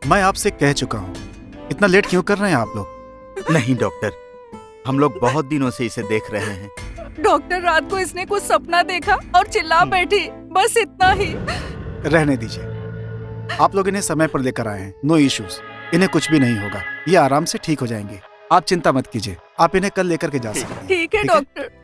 मैं आपसे कह चुका हूँ, इतना लेट क्यों कर रहे हैं आप लोग? नहीं डॉक्टर, हम लोग बहुत दिनों से इसे देख रहे हैं। डॉक्टर, रात को इसने कुछ सपना देखा और चिल्ला बैठी, बस इतना ही। रहने दीजिए, आप लोग इन्हें समय पर लेकर आए हैं, नो इश्यूज, इन्हें कुछ भी नहीं होगा, ये आराम से ठीक हो जाएंगे। आप चिंता मत कीजिए, आप इन्हें कल लेकर के जा सकते हैं। ठीक है डॉक्टर।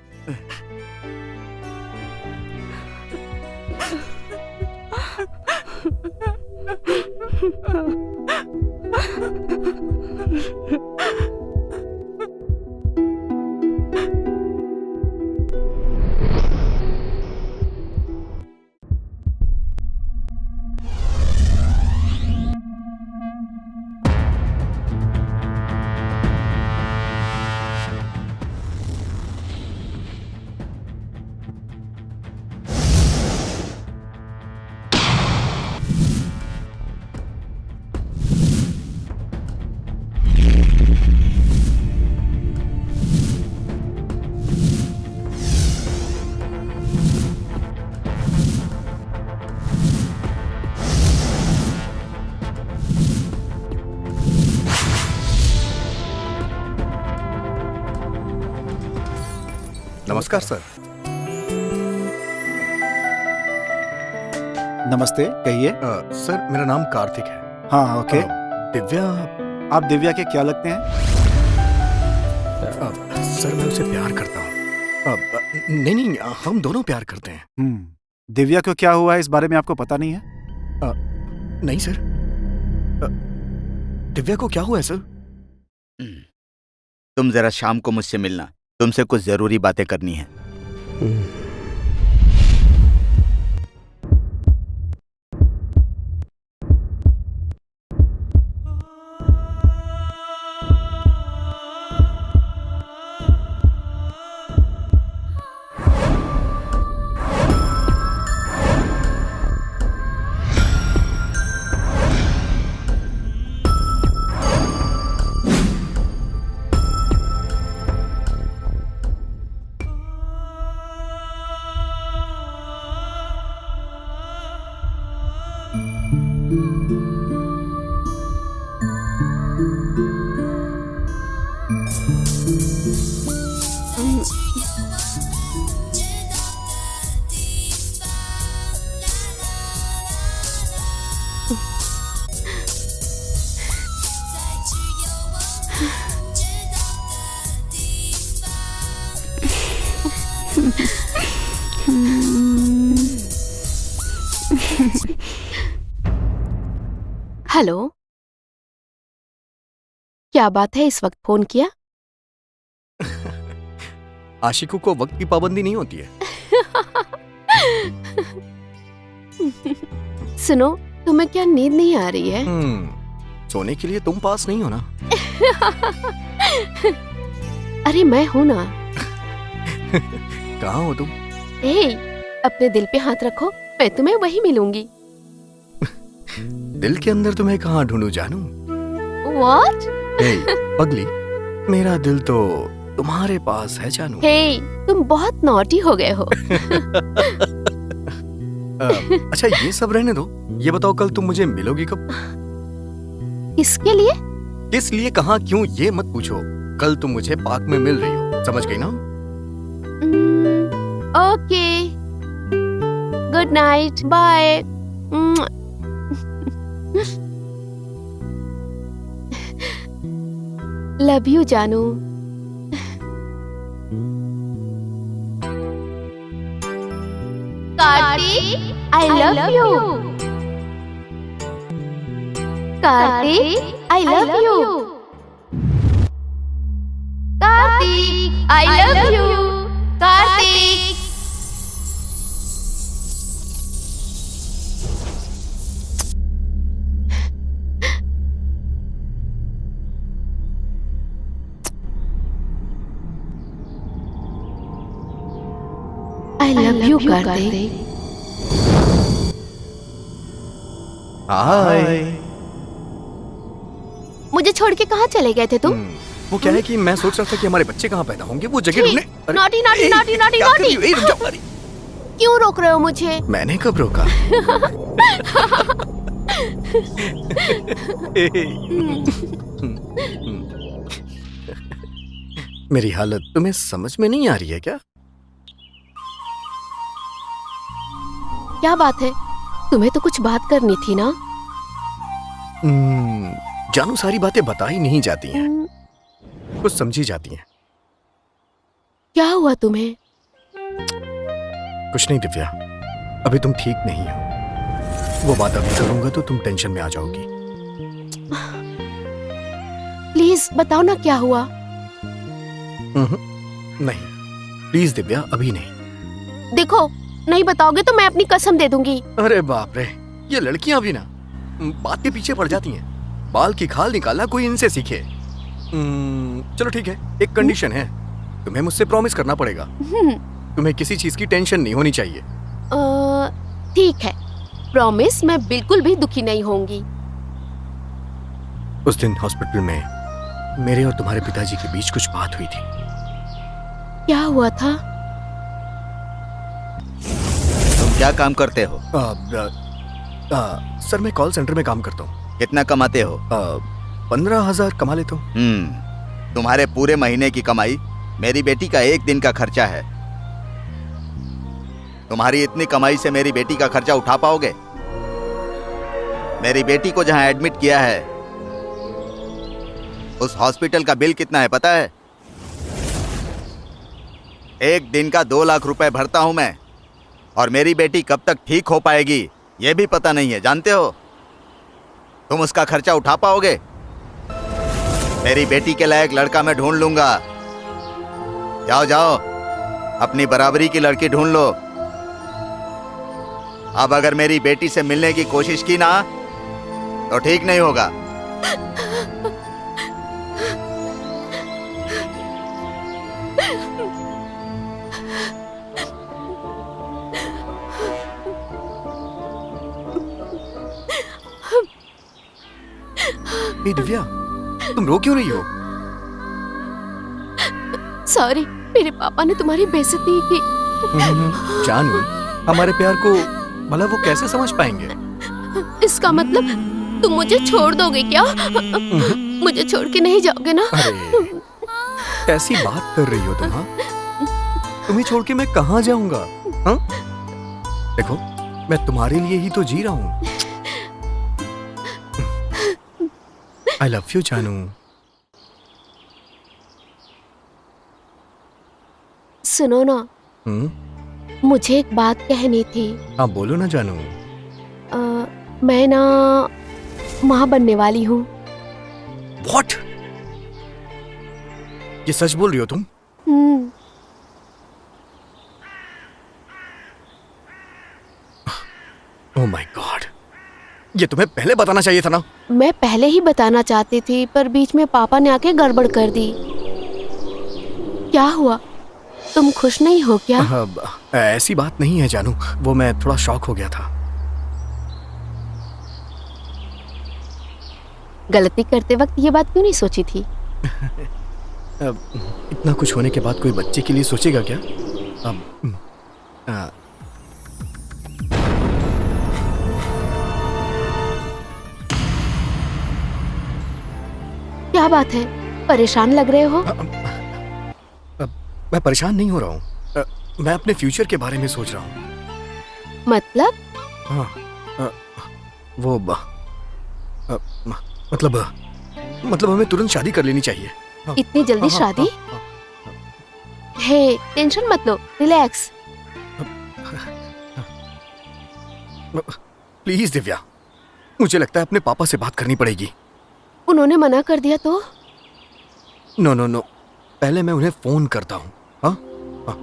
नमस्कार सर। नमस्ते, कहिए। सर मेरा नाम कार्तिक है। हाँ, ओके। दिव्या, आप दिव्या के क्या लगते हैं? सर मैं उसे प्यार करता हूँ। नहीं नहीं, हम दोनों प्यार करते हैं। दिव्या को क्या हुआ है इस बारे में आपको पता नहीं है? नहीं सर। दिव्या को क्या हुआ है सर? तुम जरा शाम को मुझसे मिलना, तुमसे कुछ जरूरी बातें करनी है। हेलो, क्या बात है, इस वक्त फोन किया? आशिकों को वक्त की पाबंदी नहीं होती है। सुनो, तुम्हें क्या नींद नहीं आ रही है? सोने के लिए तुम पास नहीं हो ना। अरे मैं हूं ना। कहाँ हो तुम? ए, अपने दिल पे हाथ रखो, मैं तुम्हें वही मिलूंगी। दिल के अंदर तुम्हें कहाँ ढूंढूं जानू? What? पगली, मेरा दिल तो तुम्हारे पास है जानू। हे, तुम बहुत नॉटी हो गए हो। अच्छा ये सब रहने दो, ये बताओ कल तुम मुझे मिलोगी कब? किसके लिए? किस लिए, कहाँ, क्यों, ये मत पूछो। कल तुम मुझे पार्क में मिल रही हो, समझ गई ना? Okay, good night, bye. Love you जानू। Kartik, I love you. Kartik, I love you. Kartik, I love you. Kartik. I love you, Kartik. हाय। मुझे छोड़ के कहाँ चले गए थे तुम? वो क्या है कि मैं सोच रहा था कि हमारे बच्चे कहाँ पैदा होंगे, वो जगह ढूंढने। Naughty naughty naughty naughty naughty. क्यों रोक रहे हो मुझे? मैंने कब रोका? मेरी हालत तुम्हें समझ में नहीं आ रही है क्या? क्या बात है? तुम्हें तो कुछ बात करनी थी ना? जानू सारी बातें बता ही नहीं जाती हैं, हम्म, कुछ समझी जाती हैं। क्या हुआ तुम्हें? कुछ नहीं दिव्या, अभी तुम ठीक नहीं हो। वो बात अभी करूंगा तो तुम टेंशन में आ जाओगी। प्लीज बताओ ना क्या हुआ। नहीं प्लीज दिव्या, अभी नहीं। देखो, नहीं बताओगे तो मैं अपनी कसम दे दूंगी। अरे बाप रे, ये लड़कियां भी ना बात के पीछे पड़ जाती हैं। बाल की खाल निकालना कोई इनसे सीखे। चलो ठीक है, एक कंडीशन है, तुम्हें मुझसे प्रॉमिस करना पड़ेगा। तुम्हें किसी चीज की टेंशन नहीं होनी चाहिए। ठीक है, प्रॉमिस, मैं बिल्कुल भी दुखी नहीं होंगी। उस दिन हॉस्पिटल में मेरे और तुम्हारे पिताजी के बीच कुछ बात हुई थी। क्या हुआ था? तुम क्या काम करते हो? सर मैं कॉल सेंटर में काम करता हूँ। कितना कमाते हो? 15,000 कमा लेता हूँ। तुम्हारे पूरे महीने की कमाई मेरी बेटी का एक दिन का खर्चा है। तुम्हारी इतनी कमाई से मेरी बेटी का खर्चा उठा पाओगे? मेरी बेटी को जहां एडमिट किया है उस हॉस्पिटल का बिल कितना है पता है? एक दिन का 2 लाख रुपए भरता हूं मैं, और मेरी बेटी कब तक ठीक हो पाएगी यह भी पता नहीं है, जानते हो? तुम उसका खर्चा उठा पाओगे? मेरी बेटी के लायक लड़का मैं ढूंढ लूंगा। जाओ जाओ, अपनी बराबरी की लड़की ढूंढ लो। अब अगर मेरी बेटी से मिलने की कोशिश की ना तो ठीक नहीं होगा। ए दिव्या, तुम रो क्यों रही हो? सॉरी, मेरे पापा ने तुम्हारी बेइज्जती की। जानू, हमारे प्यार को भला वो कैसे समझ पाएंगे? इसका मतलब तुम मुझे छोड़ दोगे क्या? मुझे छोड़ के नहीं जाओगे ना? अरे कैसी बात कर रही हो तुम? हाँ, तुम्हें छोड़ के मैं कहाँ जाऊंगा? हाँ? देखो, मैं तुम्हारे लिए ही तो जी रहा हूँ। आई लव यू जानू। सुनो ना, मुझे एक बात कहनी थी। हाँ बोलो ना जानू। मैं ना माँ बनने वाली हूँ। What? ये सच बोल रही हो तुम? ओह माय गॉड, ये तुम्हें पहले बताना चाहिए था ना। मैं पहले ही बताना चाहती थी, पर बीच में पापा ने आके गड़बड़ कर दी। क्या हुआ, तुम खुश नहीं हो क्या? ऐसी बात नहीं है जानू, वो मैं थोड़ा शॉक हो गया था। गलती करते वक्त ये बात क्यों नहीं सोची थी? इतना कुछ होने के बाद कोई बच्चे के लिए सोचेगा क्या? क्या बात है, परेशान लग रहे हो? मैं परेशान नहीं हो रहा हूँ, मैं अपने फ्यूचर के बारे में सोच रहा हूँ। मतलब? हाँ, वो मतलब हमें तुरंत शादी कर लेनी चाहिए। हाँ, इतनी जल्दी हाँ, शादी? हाँ, हे, टेंशन मत लो, रिलैक्स। प्लीज दिव्या, मुझे लगता है अपने पापा से बात करनी पड़ेगी। उन्होंने मना कर दिया तो? नो नो नो, पहले मैं उन्हें फोन करता हूँ। हाँ हाँ।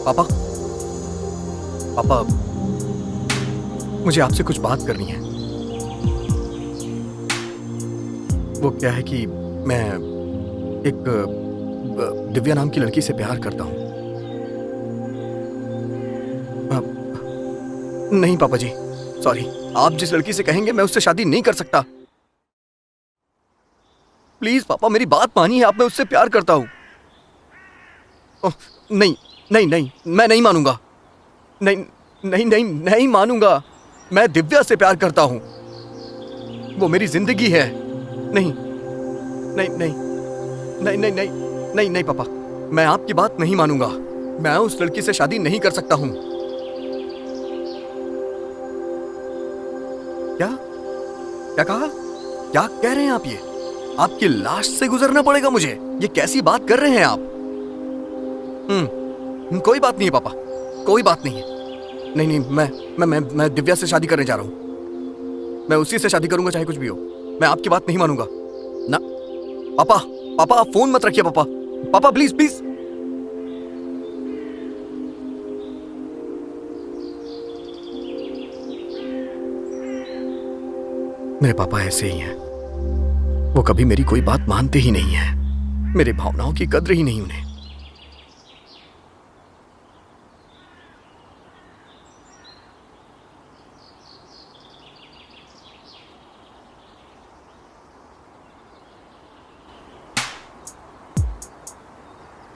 पापा, पापा, मुझे आपसे कुछ बात करनी है। वो क्या है कि मैं एक दिव्या नाम की लड़की से प्यार करता हूँ। नहीं पापा जी, सॉरी, आप जिस लड़की से कहेंगे मैं उससे शादी नहीं कर सकता। प्लीज पापा मेरी बात मानिए, आप, मैं उससे प्यार करता हूं। ओह, नहीं नहीं नहीं, मैं नहीं मानूंगा। नहीं नहीं नहीं नहीं मानूंगा। मैं दिव्या से प्यार करता हूं, वो मेरी जिंदगी है। नहीं नहीं नहीं नहीं नहीं नहीं नहीं नहीं पापा, मैं आपकी बात नहीं मानूंगा। मैं उस लड़की से शादी नहीं कर सकता हूं। क्या क्या कहा? क्या कह रहे हैं आप? ये आपकी लाश से गुजरना पड़ेगा मुझे? ये कैसी बात कर रहे हैं आप? कोई बात नहीं है पापा, कोई बात नहीं है। नहीं नहीं, मैं दिव्या से शादी करने जा रहा हूं। मैं उसी से शादी करूंगा चाहे कुछ भी हो। मैं आपकी बात नहीं मानूंगा ना। पापा पापा आप फोन मत रखिए। पापा पापा प्लीज प्लीज। मेरे पापा ऐसे ही हैं, वो कभी मेरी कोई बात मानते ही नहीं है। मेरे भावनाओं की कद्र ही नहीं उन्हें।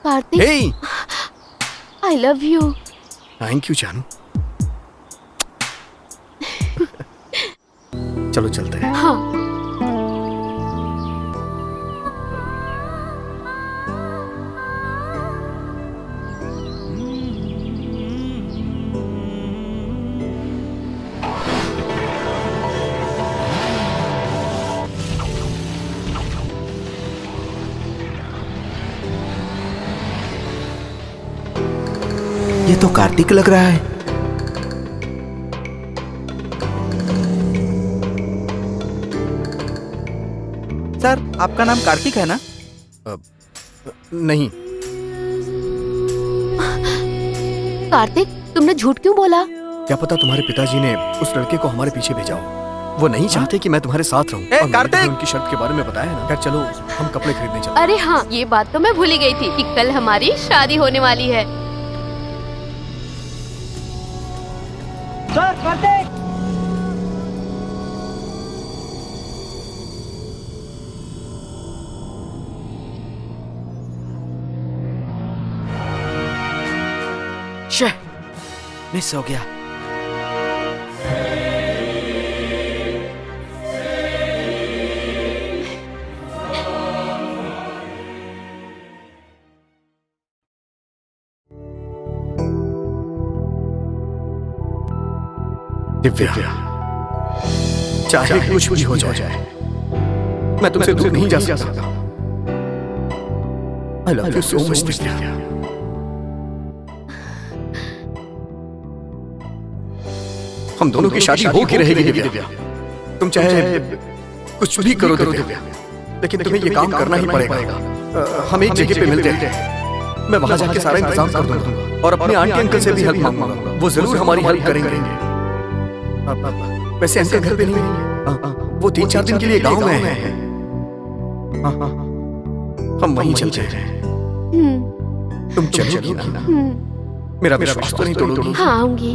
Kartik, hey, I love you. Thank you जानू। चलो चलते हैं। हाँ, ये तो कार्तिक लग रहा है। सर, आपका नाम कार्तिक है ना? नहीं, कार्तिक तुमने झूठ क्यों बोला? क्या पता तुम्हारे पिताजी ने उस लड़के को हमारे पीछे भेजा हो। वो नहीं चाहते कि मैं तुम्हारे साथ रहूं। और मैंने कार्तिक! तुम्हें उनकी शर्त के बारे में बताया ना। खैर चलो, हम कपड़े खरीदने चलते अरे हाँ, ये बात तो मैं भूल ही गई थी कि कल हमारी शादी होने वाली है। शे, मिस हो गया। दिव्या, चाहे कुछ भी हो जाए, मैं तुमसे दूर नहीं जा सकता। आई love you so much Divya. हम दोनों की शादी हो के रहेगी दिव्या। तुम चाहे कुछ भी करो दिव्या, लेकिन तुम्हें ये काम करना ही पड़ेगा। हम एक जगह पे मिलते हैं, मैं वहां जाके सारा इंतजाम कर दूंगा और अपने आंटी अंकल से भी हेल्प मांगूंगा। वो जरूर हमारी हेल्प करेंगे। वैसे अंकल घर पे नहीं है, वो 3-4 दिन के लिए गांव में है। हम वहीं चलते हैं। तुम चलोगी ना? मेरा विश्वास तो नहीं तोड़ोगी? हाँ, आऊंगी।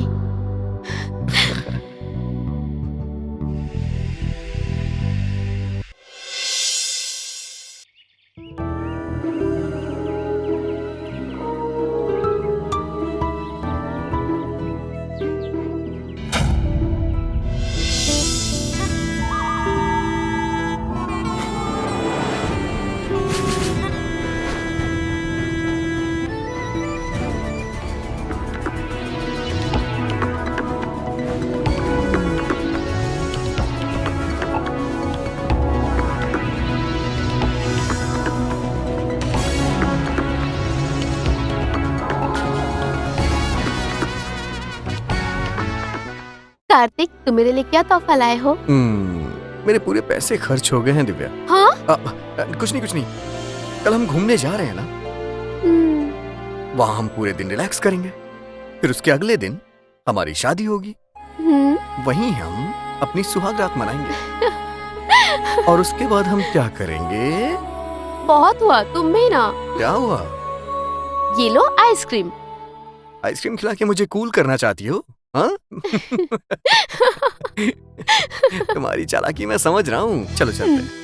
कार्तिक, तुम मेरे लिए क्या तोहफा लाए हो? मेरे पूरे पैसे खर्च हो गए हैं दिव्या। हाँ? कुछ नहीं। कल हम घूमने जा रहे हैं ना, वहां हम पूरे दिन रिलैक्स करेंगे। फिर उसके अगले दिन हमारी शादी होगी। वहीं हम अपनी सुहागरात मनाएंगे। और उसके बाद हम क्या करेंगे? बहुत हुआ, तुम भी ना। क्या हुआ? ये लो आइसक्रीम। आइसक्रीम खिला के मुझे कूल करना चाहती हो? हाँ? तुम्हारी चालाकी मैं समझ रहा हूँ। चलो चलते हैं।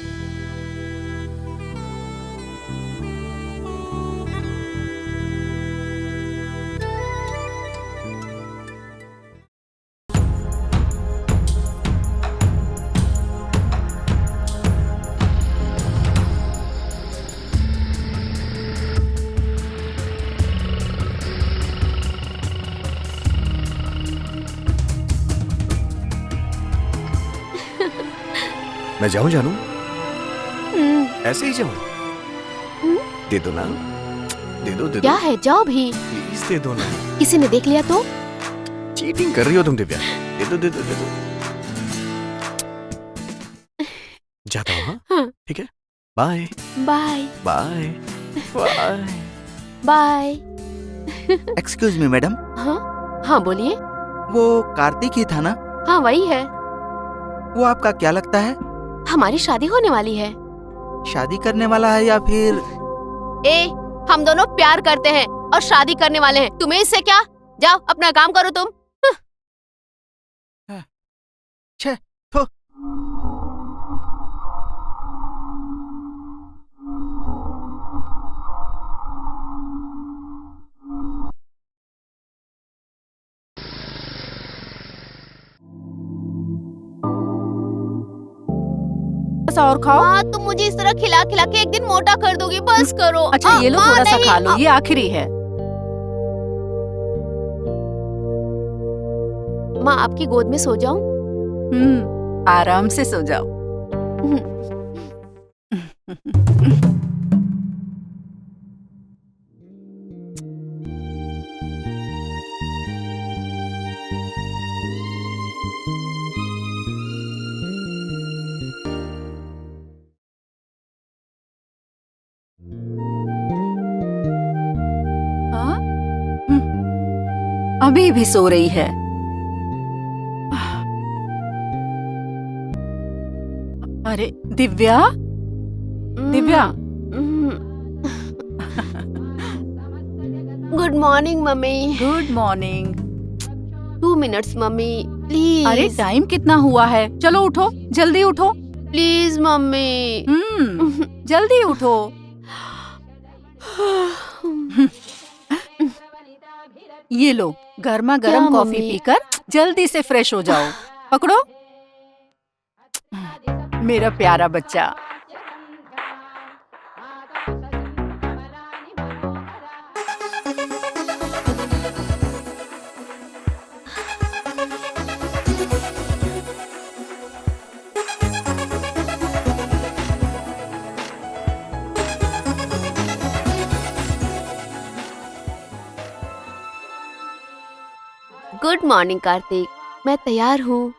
मैं जाऊं जानू? ऐसे ही जाऊं? दे दो ना, दे दो क्या है, जाओ भी। प्लीज दे दो ना। किसी ने देख लिया तो? चीटिंग कर रही हो तुम दिव्या। दे दो दे दो दे दो। जाता हूँ। हाँ हाँ। ठीक है, bye bye bye bye. Bye. Excuse me madam, हाँ हाँ बोलिए। वो कार्तिक ही था ना? हाँ वही है। वो आपका क्या लगता है? हमारी शादी होने वाली है। शादी करने वाला है या फिर? हम दोनों प्यार करते हैं और शादी करने वाले हैं। तुम्हें इससे क्या? जाओ अपना काम करो तुम। छे, थो। और खाओ। माँ तुम मुझे इस तरह खिला खिला के एक दिन मोटा कर दोगी, बस करो। अच्छा ये लो, माँ, थोड़ा सा नहीं, खा लो, ये आखिरी है। माँ आपकी गोद में सो जाऊं? आराम से सो जाओ। हाँ? अभी भी सो रही है। अरे Divya, Divya. Good morning mummy. Good morning. 2 minutes mummy please. अरे टाइम कितना हुआ है? चलो उठो, जल्दी उठो। Please mummy. जल्दी उठो। ये लो, गर्मा क्या गर्म कॉफी मम्मी? पीकर जल्दी से फ्रेश हो जाओ। पकड़ो मेरा प्यारा बच्चा। गुड मॉर्निंग कार्तिक, मैं तैयार हूँ।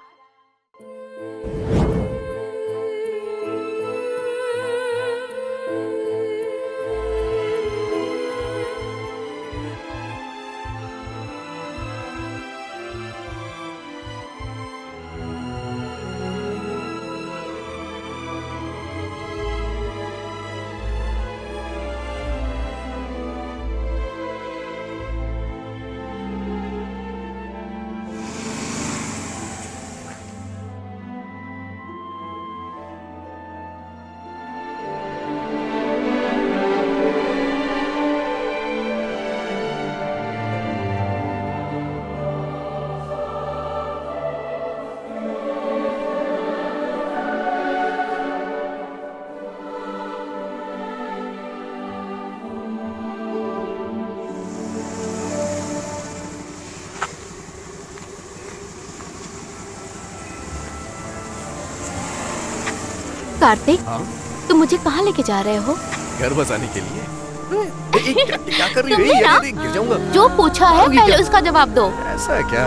कार्तिक, हाँ? तुम मुझे कहाँ लेके जा रहे हो? घर बसाने के लिए। क्या कर रही तुमने है? ना गिर जाऊंगा। जो पूछा है होगी पहले क्या? उसका जवाब दो। ऐसा है क्या?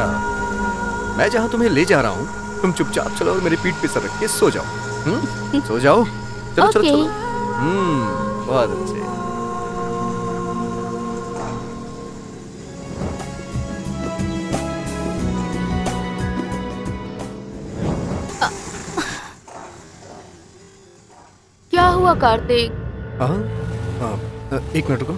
मैं जहाँ तुम्हें ले जा रहा हूँ तुम चुपचाप चलो और मेरी पीठ पे सर रख के सो जाओ। सो जाओ। चलो चलो ओके। चलो। बहुत अच्छे। क्या हुआ कार्तिक? एक मिनट रुको।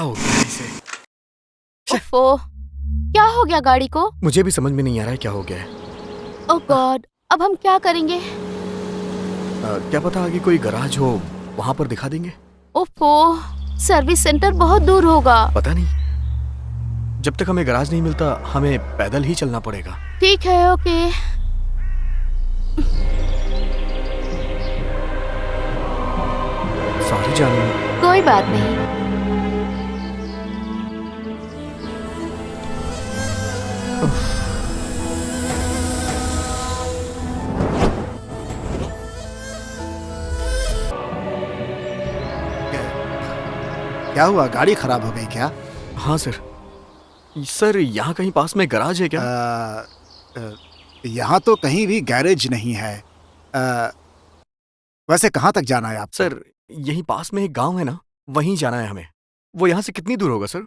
हो गया इसे? ओफो, क्या हो गया गाड़ी को? मुझे भी समझ में नहीं आ रहा है क्या हो गया है। ओह गॉड, अब हम क्या करेंगे? क्या पता आगे कोई गराज हो, वहां पर दिखा देंगे। ओफो, सर्विस सेंटर बहुत दूर होगा। पता नहीं, जब तक हमें गराज नहीं मिलता हमें पैदल ही चलना पड़ेगा। ठीक है, ओके। सॉरी जानू। कोई बात नहीं। क्या हुआ, गाड़ी खराब हो गई क्या? हाँ सर। सर यहाँ कहीं पास में गराज है क्या? यहाँ तो कहीं भी गैरेज नहीं है। वैसे कहाँ तक जाना है आप? सर यहीं पास में एक गांव है ना, वहीं जाना है हमें। वो यहाँ से कितनी दूर होगा सर?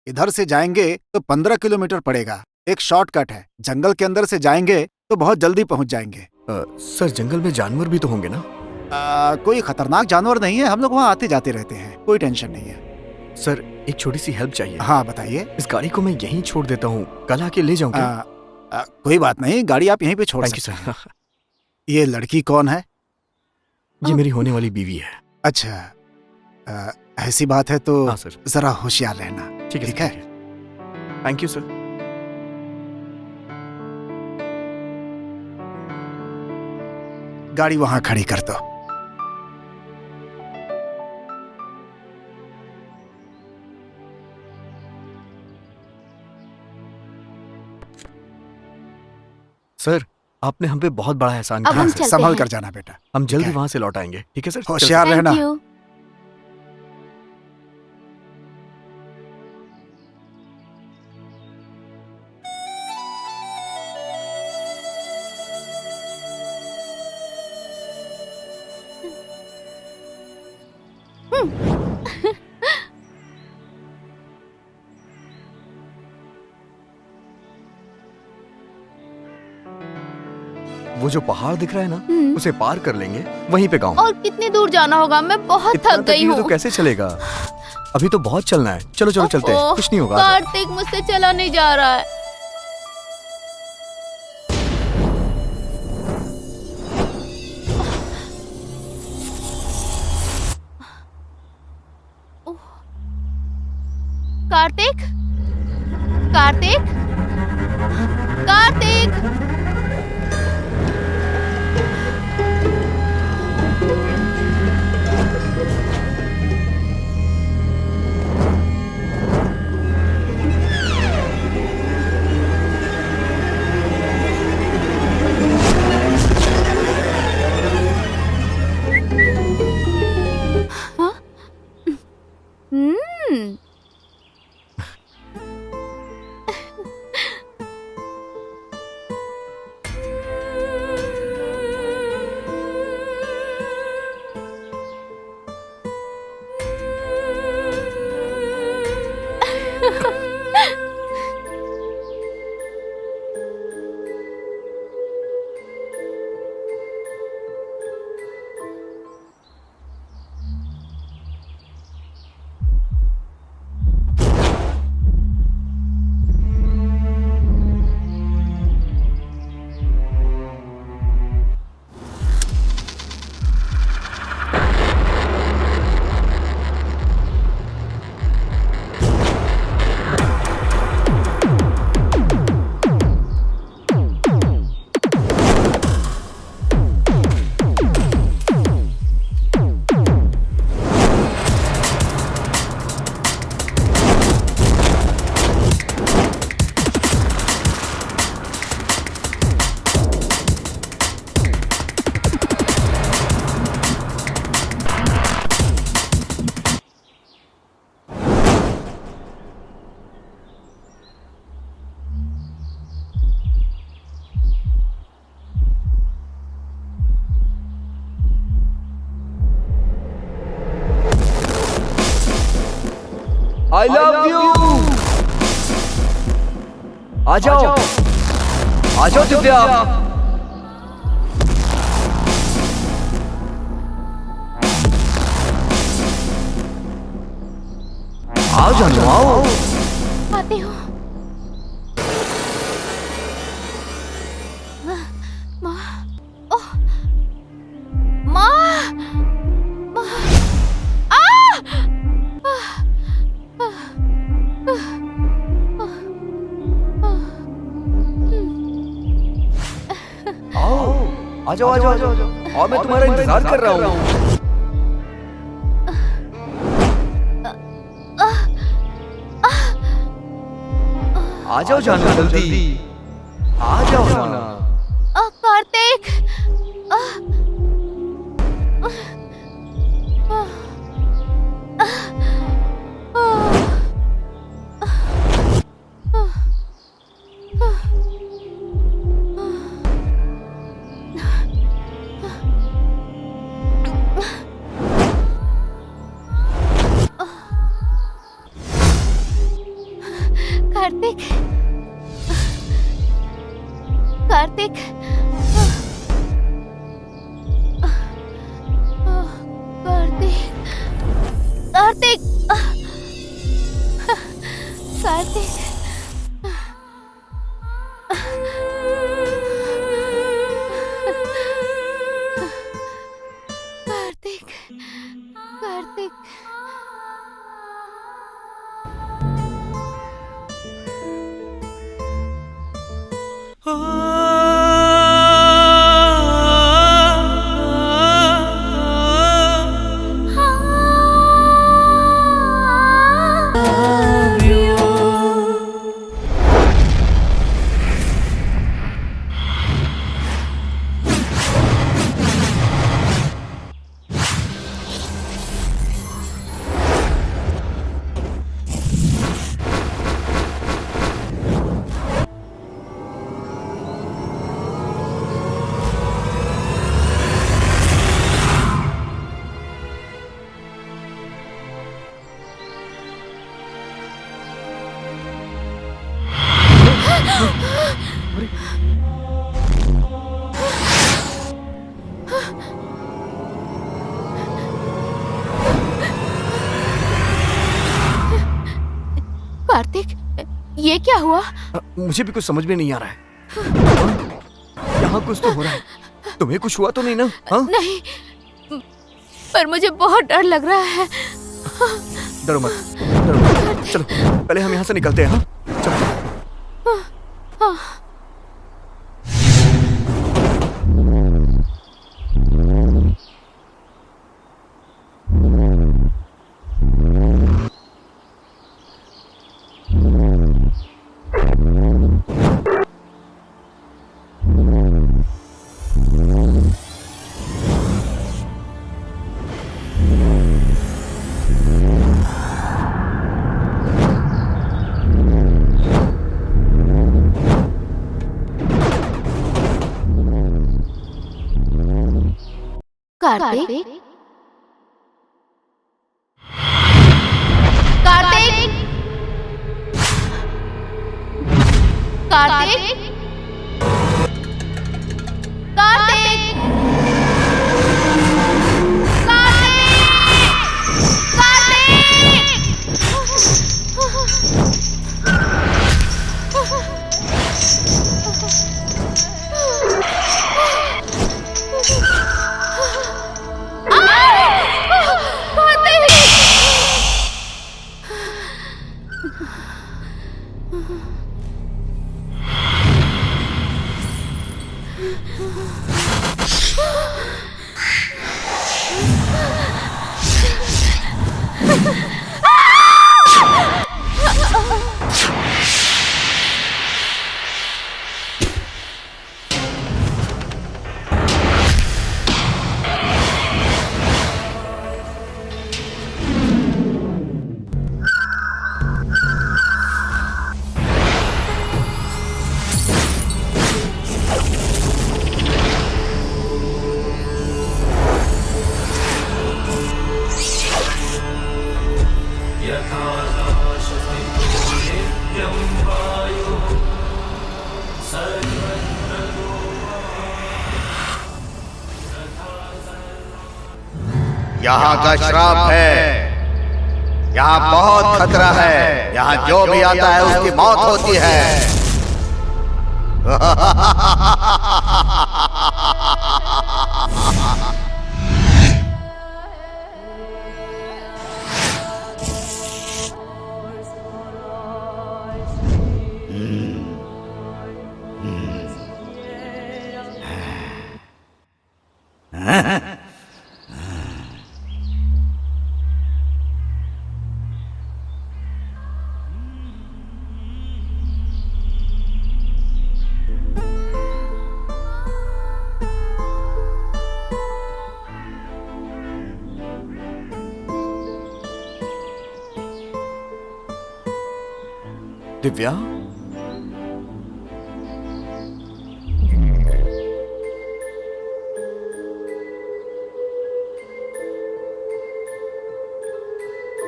इधर से जाएंगे तो 15 किलोमीटर पड़ेगा। एक शॉर्टकट है, जंगल के अंदर से जाएंगे तो बहुत जल्दी पहुंच जाएंगे। सर जंगल में जानवर भी तो होंगे ना? कोई खतरनाक जानवर नहीं है, हम लोग वहाँ आते जाते रहते हैं, कोई टेंशन नहीं है। सर एक छोटी सी हेल्प चाहिए। हाँ बताइए। इस गाड़ी को मैं यहीं छोड़ देता हूँ, कल आके ले जाऊँ क्या? कोई बात नहीं, गाड़ी आप यहीं पे छोड़ थैंक यू सकते सर। हैं। ये लड़की कौन है? ये मेरी होने वाली बीवी है। अच्छा, ऐसी बात है तो हाँ सर। जरा होशियार रहना। ठीक है ठीक है। Thank you sir. गाड़ी वहां खड़ी कर दो। सर आपने हम पे बहुत बड़ा एहसान अब किया हम सर। चलते संभल हैं। कर जाना बेटा। हम जल्दी है। वहां से लौट आएंगे, ठीक है सर? होशियार रहना। Thank you. वो जो पहाड़ दिख रहा है ना, हम्म। उसे पार कर लेंगे, वहीं पे गाँव। और कितनी दूर जाना होगा? मैं बहुत इतना थक गई तकलीफ तो हूँ। कैसे चलेगा? अभी तो बहुत चलना है। चलो चलो चलते हैं, ओह, कुछ नहीं होगा। आ जाओ। कार्तिक, मुझसे चला नहीं जा रहा है। ओह, कार्तिक, कार्तिक, कार्तिक। हाँ? हम्म। I love you। आ जाओ, आ जाओ दिव्या। आओ जानू आओ। आती हूँ। माँ, ओह, माँ, माँ, आओ, आ जाओ आ जाओ आ जाओ। और मैं तुम्हारा इंतजार कर रहा हूँ। आ जाओ जानू जल्दी, आ जाओ ना। कार्तिक, कार्तिक, कार्तिक, कार्तिक, कार्तिक, कार्तिक, कार्तिक, कार्तिक। कार्तिक, ये क्या हुआ? मुझे भी कुछ समझ में नहीं आ रहा है। यहाँ कुछ तो हो रहा है। तुम्हें कुछ हुआ तो नहीं ना? हाँ? नहीं, पर मुझे बहुत डर लग रहा है। डरो मत, डरो मत। चलो पहले हम यहाँ से निकलते हैं। हाँ? चलो। कार्तिक, कार्तिक, कार्तिक, कार्तिक, यहाँ का श्राप है यहाँ बहुत खतरा है। यहाँ जो भी आता है उसकी मौत होती है। दिव्या,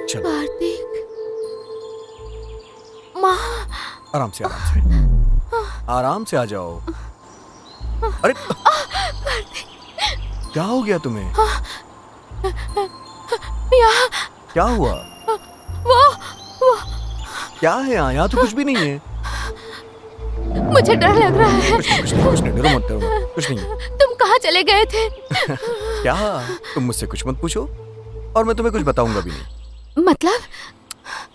चलो कार्तिक, माँ, आराम से आराम से आ जाओ। अरे क्या हो गया तुम्हें? यहाँ क्या हुआ? वो क्या है यहाँ तो कुछ भी नहीं है। मुझे डर लग रहा है। कुछ नहीं, डरो मत, कुछ नहीं। तुम कहाँ चले गए थे? क्या? तुम मुझसे कुछ मत पूछो और मैं तुम्हें कुछ बताऊंगा भी नहीं। मतलब?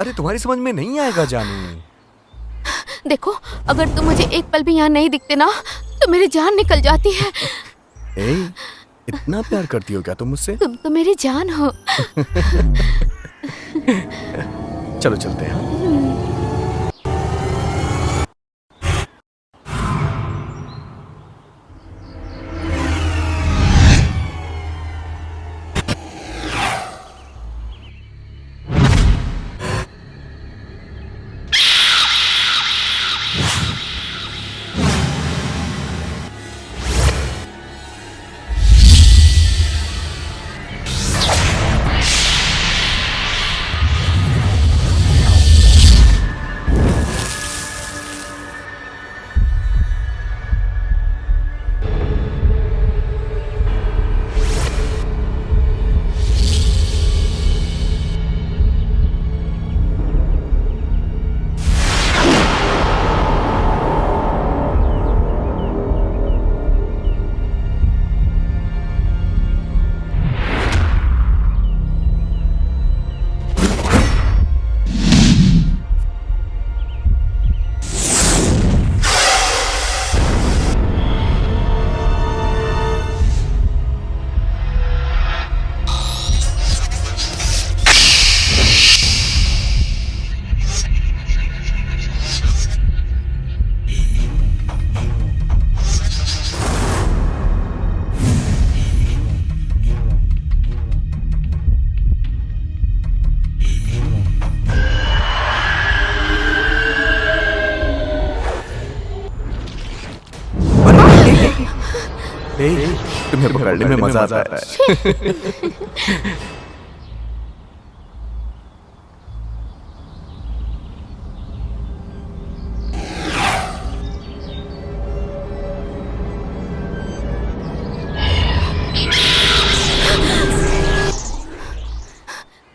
अरे तुम्हारी समझ में नहीं आएगा जानू। देखो, अगर तुम मुझे एक पल भी यहाँ नहीं दिखते ना तो मेरी जान निकल जाती है। ए, इतना प्यार करती हो क्या तुम मुझसे? तुम तो मेरी जान हो। चलो चलते हैं। तुम्हें पकड़ने में मजा आता है।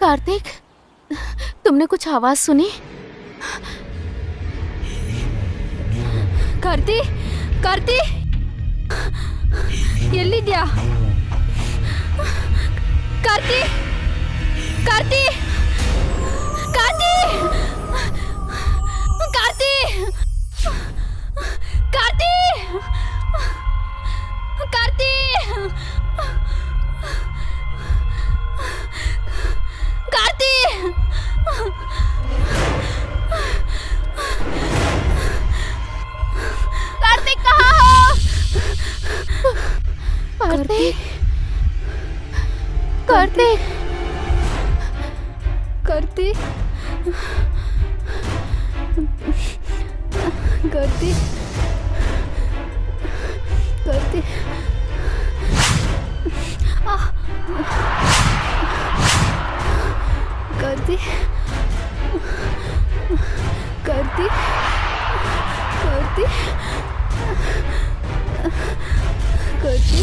कार्तिक, तुमने कुछ आवाज सुनी? ಕಾರ್ತಿ ಕಾರ್ತಿ ಎಲ್ಲಿದ್ಯಾ? ಕಾರ್ತಿ ಕಾರ್ತಿ ಕಾರ್ತಿ ಕಾರ್ತಿ ಕಾರ್ತಿ ಕಾರ್ತಿ ಕಾರ್ತಿ कार्तिक कहाँ हो? कार्तिक, कार्तिक, कार्ति कार्ति कार्ति कार्ति कार्ति कार्ति कार्ति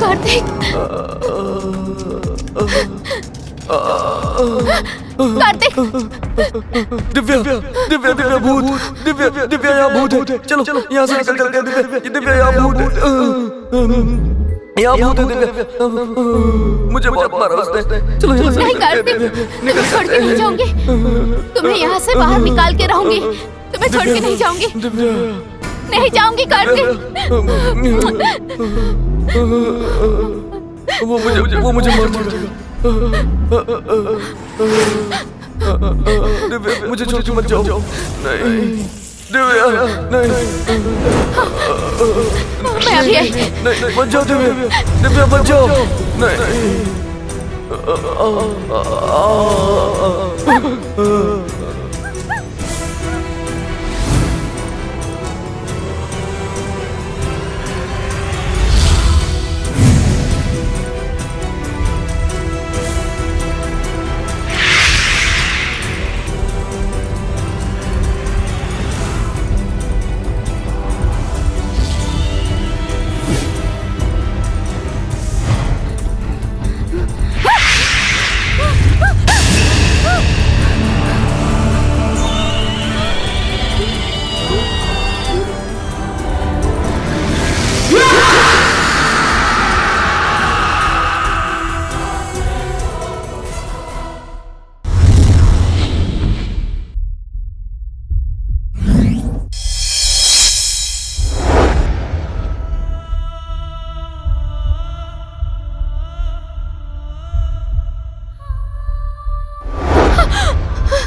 कार्तिक, कार्तिक, दिव्या दिव्या दिव्या भूत, दिव्या दिव्या यहाँ भूत है, चलो यहाँ से निकल चलते हैं दिव्या, ये दिव्या यहाँ भूत है, यहाँ भूत है दिव्या, मुझे बहुत मारा उसने, चलो यहाँ से नहीं कार्तिक, तुम्हें छोड़ के नहीं जाऊंगी, तुम्हें यहाँ से बाहर निकाल के रहूंगी, तुम्हें छोड़ के नहीं जाऊंगी, नहीं जाऊंगी कार्तिक। वो मुझे मार देगा। दिव्या मुझे छोड़ के मत जाओ, नहीं दिव्या नहीं, मैं अभी आई। नहीं मत जाओ दिव्या, दिव्या मत जाओ, नहीं।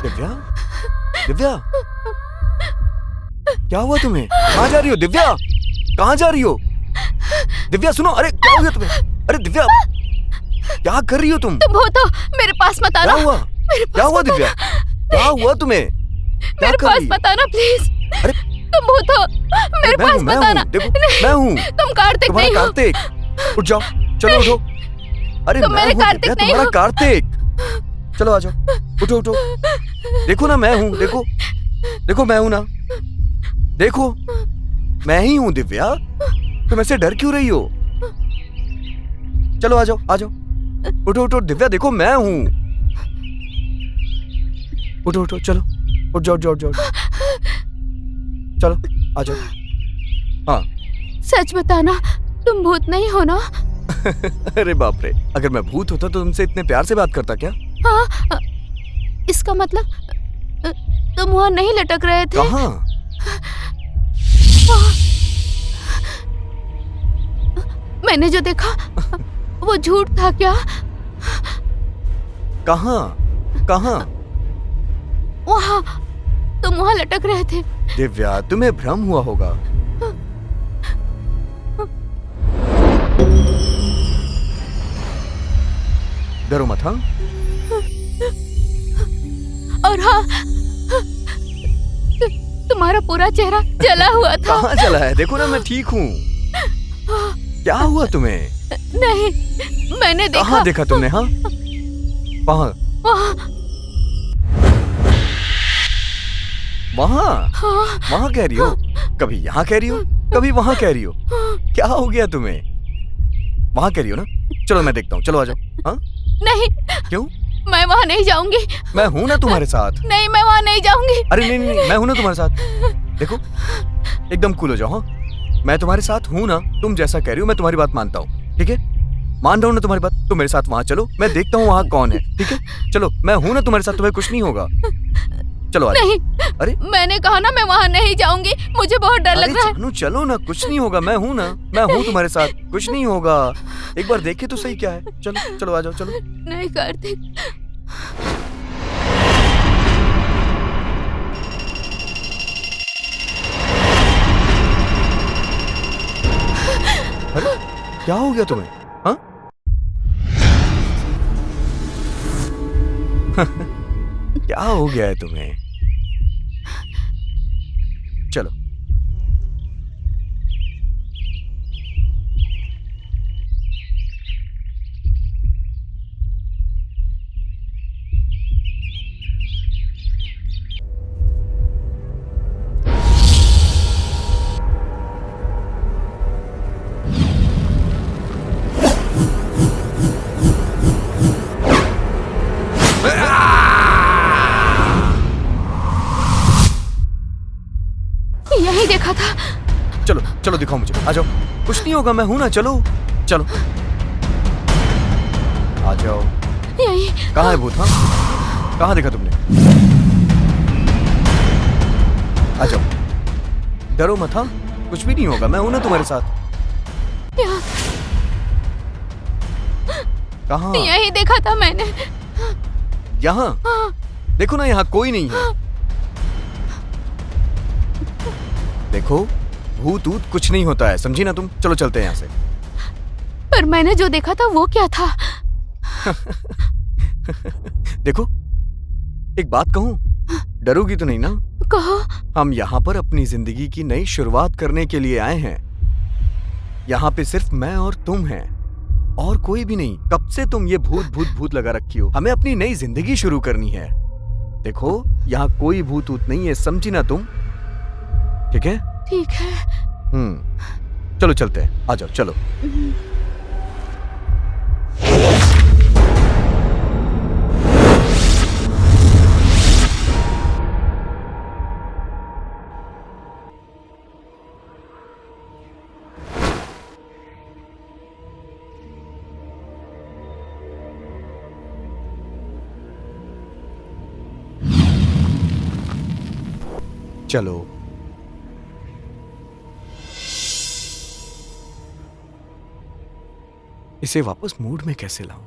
दिव्या दिव्या क्या हुआ तुम्हें, कहाँ जा रही हो दिव्या, कहाँ जा रही हो दिव्या, सुनो, अरे क्या हो गया तुम्हें, अरे दिव्या क्या कर रही हो तुम भूत हो, मेरे पास मत आना, क्या हुआ, क्या हुआ दिव्या, क्या हुआ तुम्हें, मेरे पास मत आना प्लीज, अरे तुम भूत हो, मेरे पास मत आना, देखो मैं हूँ, तुम कार्तिक नहीं हो, कार्तिक, उठ जाओ, चलो उठो, अरे तुम मेरे कार्तिक नहीं तुम्हारा हो, कार्तिक, चलो आ जाओ, उठो उठो, देखो ना मैं हूँ, देखो देखो मैं हूँ ना, देखो मैं ही हूँ दिव्या, तुम ऐसे डर क्यों रही हो, चलो आ जाओ आ जाओ, उठो उठो दिव्या, देखो मैं हूँ, उठो उठो, चलो उठ जाओ, उठ जाओ, चलो आ जाओ, हाँ सच बताना तुम भूत नहीं हो ना? अरे बाप रे, अगर मैं भूत होता तो तुमसे इतने प्यार से बात करता क्या? हाँ, इसका मतलब तुम वहाँ नहीं लटक रहे थे? कहाँ? मैंने जो देखा वो झूठ था क्या? कहाँ? कहाँ? वहाँ, तुम वहाँ लटक रहे थे। दिव्या, तुम्हें भ्रम हुआ होगा। डरो मत, हाँ? और हाँ, तुम्हारा पूरा चेहरा जला हुआ था। कहाँ जला है? देखो ना मैं ठीक हूँ। क्या हुआ तुम्हें? नहीं, मैंने देखा। कहाँ देखा तुमने? हाँ? वहाँ? वहाँ? हाँ। वहाँ कह रही हो? कभी यहाँ कह रही हो, कभी वहाँ कह रही हो। क्या हो गया तुम्हें? वहाँ कह रही हो ना? चलो मैं देखता हूँ, चलो आ जाओ। हाँ? नहीं। क्यों? मैं वहाँ नहीं जाऊंगी। मैं हूँ ना तुम्हारे साथ। नहीं, मैं वहाँ नहीं जाऊंगी। अरे नहीं नहीं, मैं हूँ ना तुम्हारे साथ। देखो, एकदम कूल हो जाओ। हाँ, मैं तुम्हारे साथ हूँ ना। तुम जैसा कह रही हो मैं तुम्हारी बात मानता हूँ, ठीक है? मान रहा हूँ ना तुम्हारी बात। तुम मेरे साथ वहाँ चलो, मैं देखता हूँ वहाँ कौन है, ठीक है? चलो, मैं हूँ ना तुम्हारे साथ, तुम्हें कुछ नहीं होगा। चलो आ जाओ। नहीं, अरे मैंने कहा ना मैं वहाँ नहीं जाऊंगी, मुझे बहुत डर लग रहा है। जानू चलो ना, कुछ नहीं होगा। मैं हूँ ना, मैं हूँ तुम्हारे साथ, कुछ नहीं होगा। एक बार देखे तो सही क्या है। चलो चलो आ जाओ, चलो। नहीं कार्तिक, अरे क्या हो गया तुम्हें? हाँ? क्या हो गया है तुम्हें? चलो चलो चलो दिखाओ मुझे, आ जाओ। कुछ नहीं होगा, मैं हूं ना, चलो चलो आ जाओ। यही। कहाँ है भूत? हाँ, कहाँ देखा तुमने? आ जाओ, डरो मत। हाँ, कुछ भी नहीं होगा, मैं हूं ना तुम्हारे साथ। यहाँ। कहाँ? यही देखा था मैंने। यहाँ? देखो ना, यहाँ कोई नहीं है। देखो, भूत ऊत कुछ नहीं होता है, समझी ना तुम? चलो चलते हैं यहाँ से। पर मैंने जो देखा था वो क्या था? देखो, एक बात कहूं, डरोगी तो नहीं ना? कहो। हम यहाँ पर अपनी जिंदगी की नई शुरुआत करने के लिए आए हैं। यहाँ पे सिर्फ मैं और तुम हैं, और कोई भी नहीं। कब से तुम ये भूत भूत भूत लगा रखी हो? हमें अपनी नई जिंदगी शुरू करनी है। देखो, यहाँ कोई भूत ऊत नहीं है, समझी ना तुम? ठीक है? ठीक है। चलो चलते हैं, आ जाओ, चलो। चलो। इसे वापस मूड में कैसे लाऊं?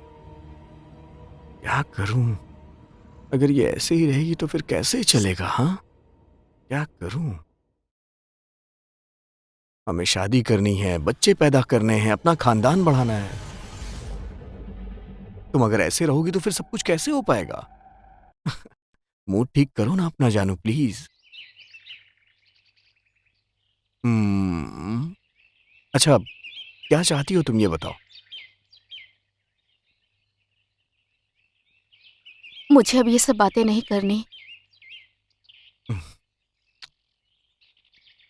क्या करूं? अगर ये ऐसे ही रहेगी तो फिर कैसे चलेगा? हाँ, क्या करूं? हमें शादी करनी है, बच्चे पैदा करने हैं, अपना खानदान बढ़ाना है। तुम अगर ऐसे रहोगी तो फिर सब कुछ कैसे हो पाएगा? मूड ठीक करो ना अपना जानू, प्लीज। अच्छा, क्या चाहती हो तुम, ये बताओ। मुझे अब ये सब बातें नहीं करनी।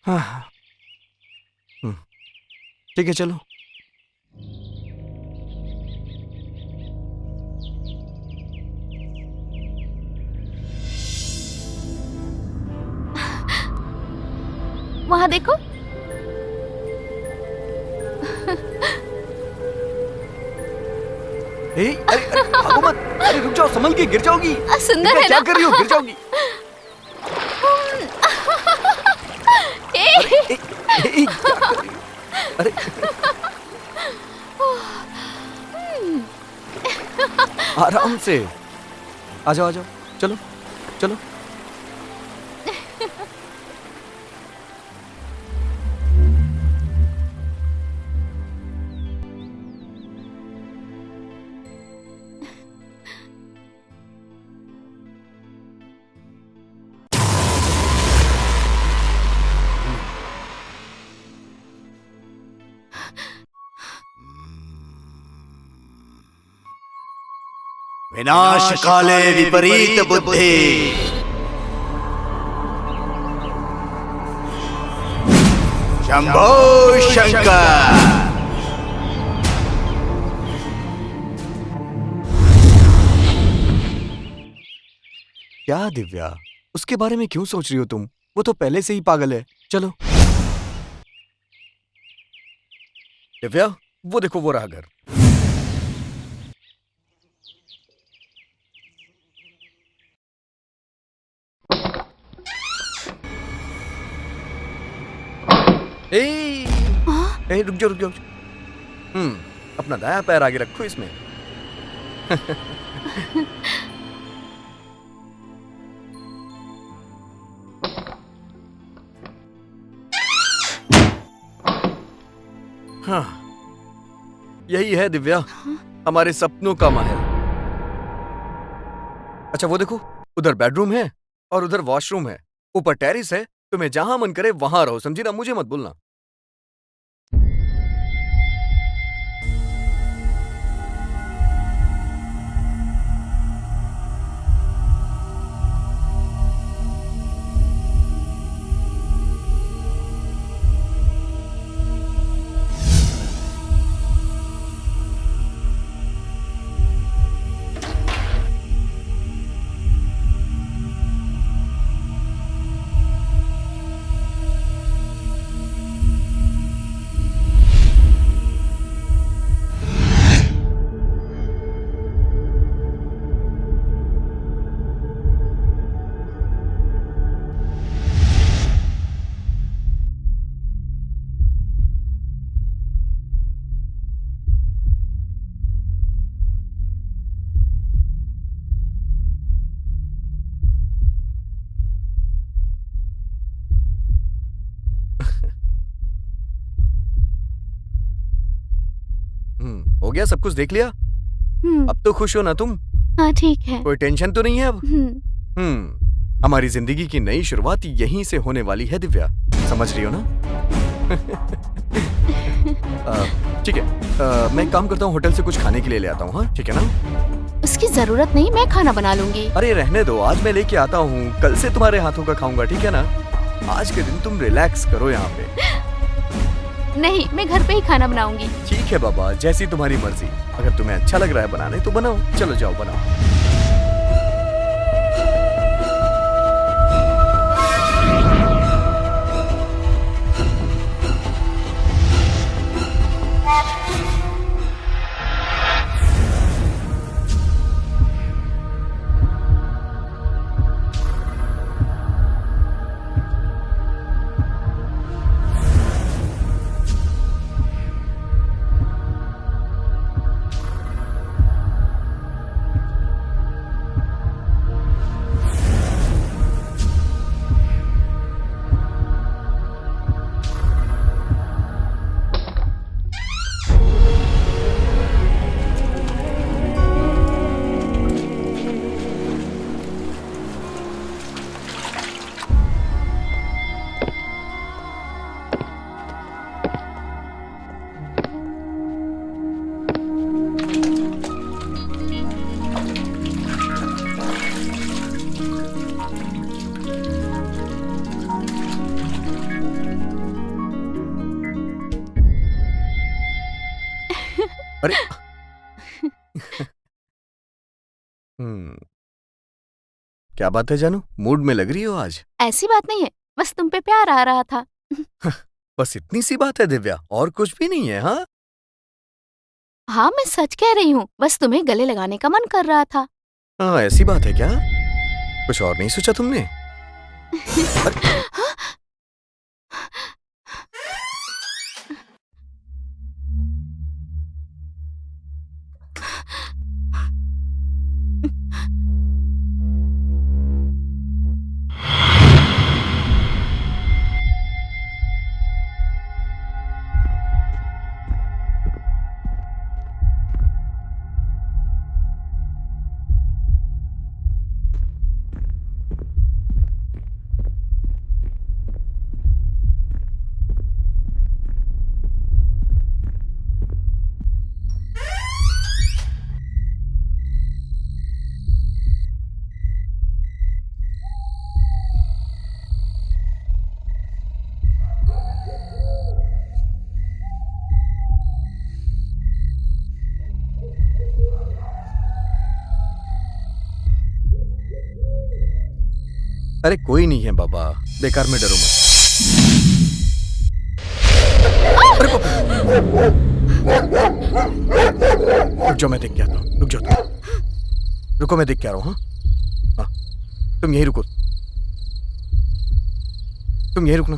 हाँ, ठीक है, चलो। वहां देखो। अरे भागो मत, अरे रुक जाओ, संभल के, गिर जाओगी। सुंदर है क्या ना? कर रही हो? गिर जाओगी। अरे, क्या कर रही हो? अरे आराम से, आ जाओ, आ जाओ, चलो चलो। विनाश काले विपरीत बुद्धि। शंभो शंकर। क्या दिव्या, उसके बारे में क्यों सोच रही हो तुम? वो तो पहले से ही पागल है। चलो दिव्या, वो देखो, वो रहा घर। रुक जाओ, रुक जाओ। अपना दाया पैर आगे रखो इसमें। हाँ, यही है दिव्या, हमारे सपनों का महल। अच्छा, वो देखो, उधर बेडरूम है और उधर वॉशरूम है, ऊपर टेरिस है। तुम्हें जहां मन करे वहां रहो, समझी ना? मुझे मत बोलना। गया, सब कुछ देख लिया? अब तो खुश हो ना तुम? हाँ ठीक है। कोई टेंशन तो नहीं है अब? हमारी जिंदगी की नई शुरुआत यहीं से होने वाली है दिव्या, समझ रही हो ना? ठीक है, मैं एक काम करता हूँ, होटल से कुछ खाने के लिए ले आता हूँ। हाँ ठीक है ना? उसकी जरूरत नहीं, मैं खाना बना लूंगी। अरे रहने दो, आज मैं लेके आता हूँ, कल से तुम्हारे हाथों का खाऊंगा, ठीक है ना? आज के दिन तुम रिलैक्स करो यहाँ पे। नहीं, मैं घर पे ही खाना बनाऊंगी। ठीक है बाबा, जैसी तुम्हारी मर्जी। अगर तुम्हें अच्छा लग रहा है बनाने तो बनाओ, चलो जाओ बनाओ। अरे क्या बात है जानू, मूड में लग रही हो आज? ऐसी बात नहीं है, बस तुम पे प्यार आ रहा था। बस इतनी सी बात है दिव्या, और कुछ भी नहीं है? हाँ हाँ, मैं सच कह रही हूँ, बस तुम्हें गले लगाने का मन कर रहा था। हाँ, ऐसी बात है क्या? कुछ और नहीं सोचा तुमने? अरे कोई नहीं है बाबा, बेकार में डरो मत। अरे रुक जाओ, मैं देख के आता हूँ। रुक जाओ तुम, रुको मैं देख के आ रहा हूँ। हाँ तुम यहीं रुको, तुम यहीं रुकना।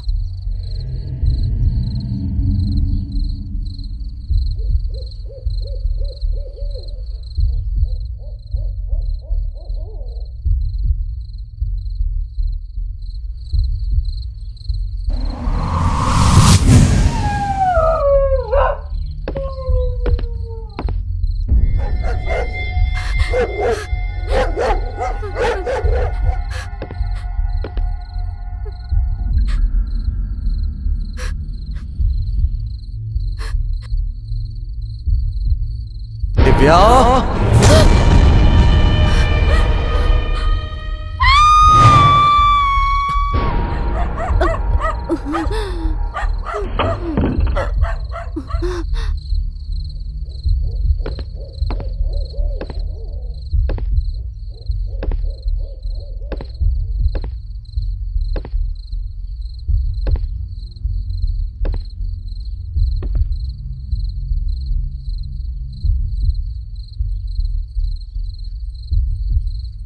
दिव्या,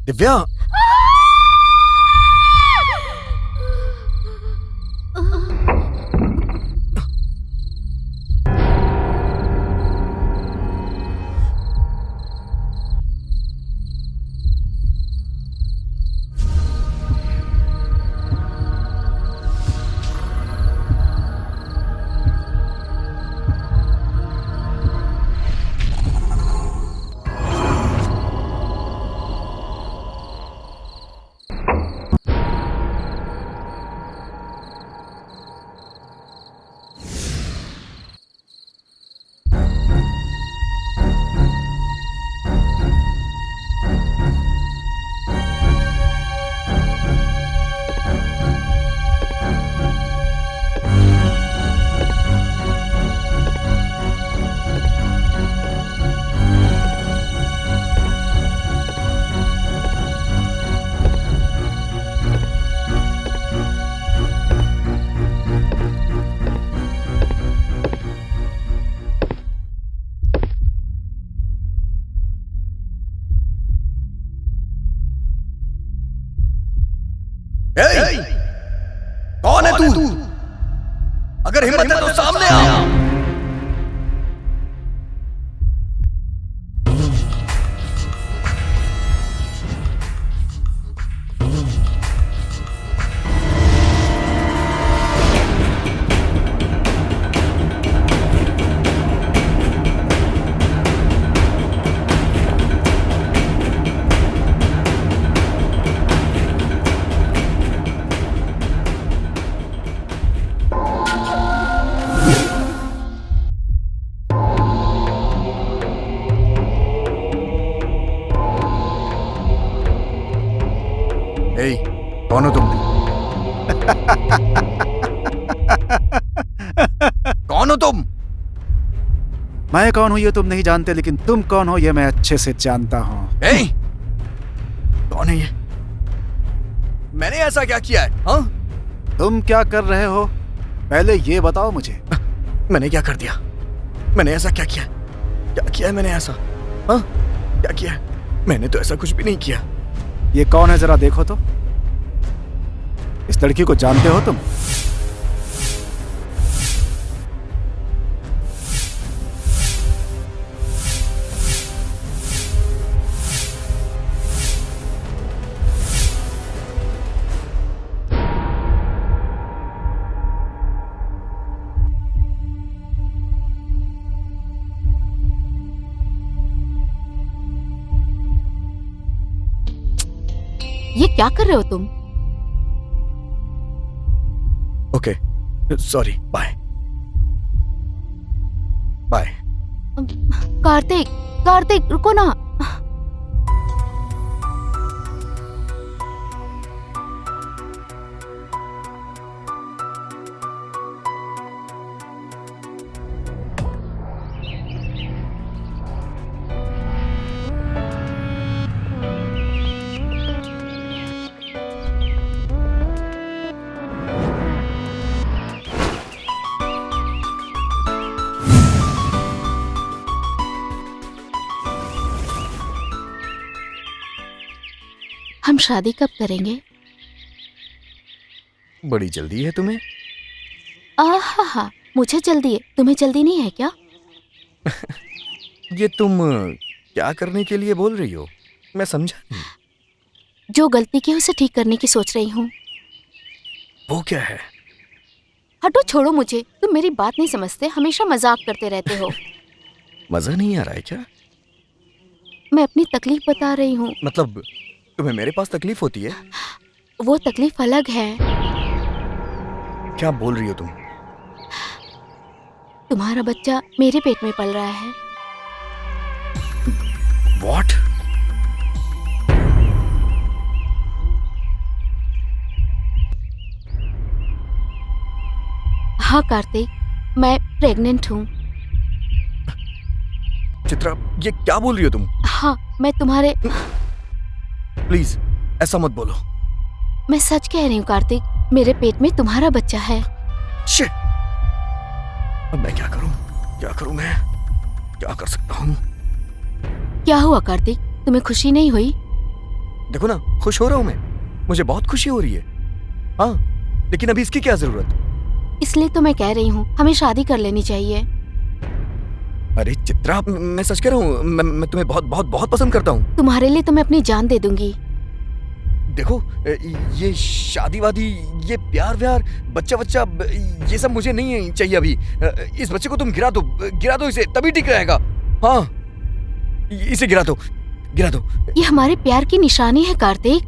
दिव्या, अगर हिम्मत है तो सामने आ। ए, कौन हो तुम? कौन हो तुम? मैं कौन हूँ ये तुम नहीं जानते, लेकिन तुम कौन हो ये मैं अच्छे से जानता हूँ। ए, कौन है ये? मैंने ऐसा क्या किया है? हाँ? तुम क्या कर रहे हो पहले ये बताओ मुझे। मैंने क्या कर दिया? मैंने ऐसा क्या किया? क्या किया है मैंने ऐसा? हाँ? क्या किया है? मैंने तो ऐसा कुछ भी नहीं किया। ये कौन है जरा देखो तो। इस लड़की को जानते हो तुम? ये क्या कर रहे हो तुम? Okay, sorry, bye bye. Kartik, Kartik रुको ना। हम शादी कब करेंगे? बड़ी जल्दी है तुम्हें? आहा, मुझे जल्दी है, तुम्हें जल्दी नहीं है क्या? ये तुम क्या करने के लिए बोल रही हो? मैं समझा नहीं। जो गलती की उसे ठीक करने की सोच रही हूँ। वो क्या है? हटो, छोड़ो मुझे। तुम मेरी बात नहीं समझते, हमेशा मजाक करते रहते हो। मजा नहीं आ रहा है क्या? मैं अपनी तकलीफ बता रही हूँ। मतलब तुम्हें मेरे पास तकलीफ होती है? वो तकलीफ अलग है। क्या बोल रही हो तुम? तुम्हारा बच्चा मेरे पेट में पल रहा है। What? हाँ कार्तिक, मैं प्रेग्नेंट हूँ। चित्रा, ये क्या बोल रही हो तुम? हाँ, मैं तुम्हारे... प्लीज ऐसा मत बोलो। मैं सच कह रही हूँ कार्तिक, मेरे पेट में तुम्हारा बच्चा है। शिट! अब मैं क्या करूं? क्या करूं मैं? क्या कर सकता हूं? क्या हुआ कार्तिक, तुम्हें खुशी नहीं हुई? देखो ना, खुश हो रहा हूं मैं। मुझे बहुत खुशी हो रही है। हाँ, लेकिन अभी इसकी क्या जरूरत? इसलिए तो मैं कह रही हूँ, हमें शादी कर लेनी चाहिए। अरे चित्रा, मैं सच कह रहा हूँ, मैं तुम्हें बहुत बहुत बहुत पसंद करता हूँ। तुम्हारे लिए तो मैं अपनी जान दे दूंगी। देखो, ये शादी वादी, ये प्यार व्यार, बच्चा बच्चा, ये सब मुझे नहीं चाहिए अभी। इस बच्चे को तुम गिरा दो इसे, तभी ठीक रहेगा। हाँ, इसे गिरा दो। ये हमारे प्यार की निशानी है कार्तिक।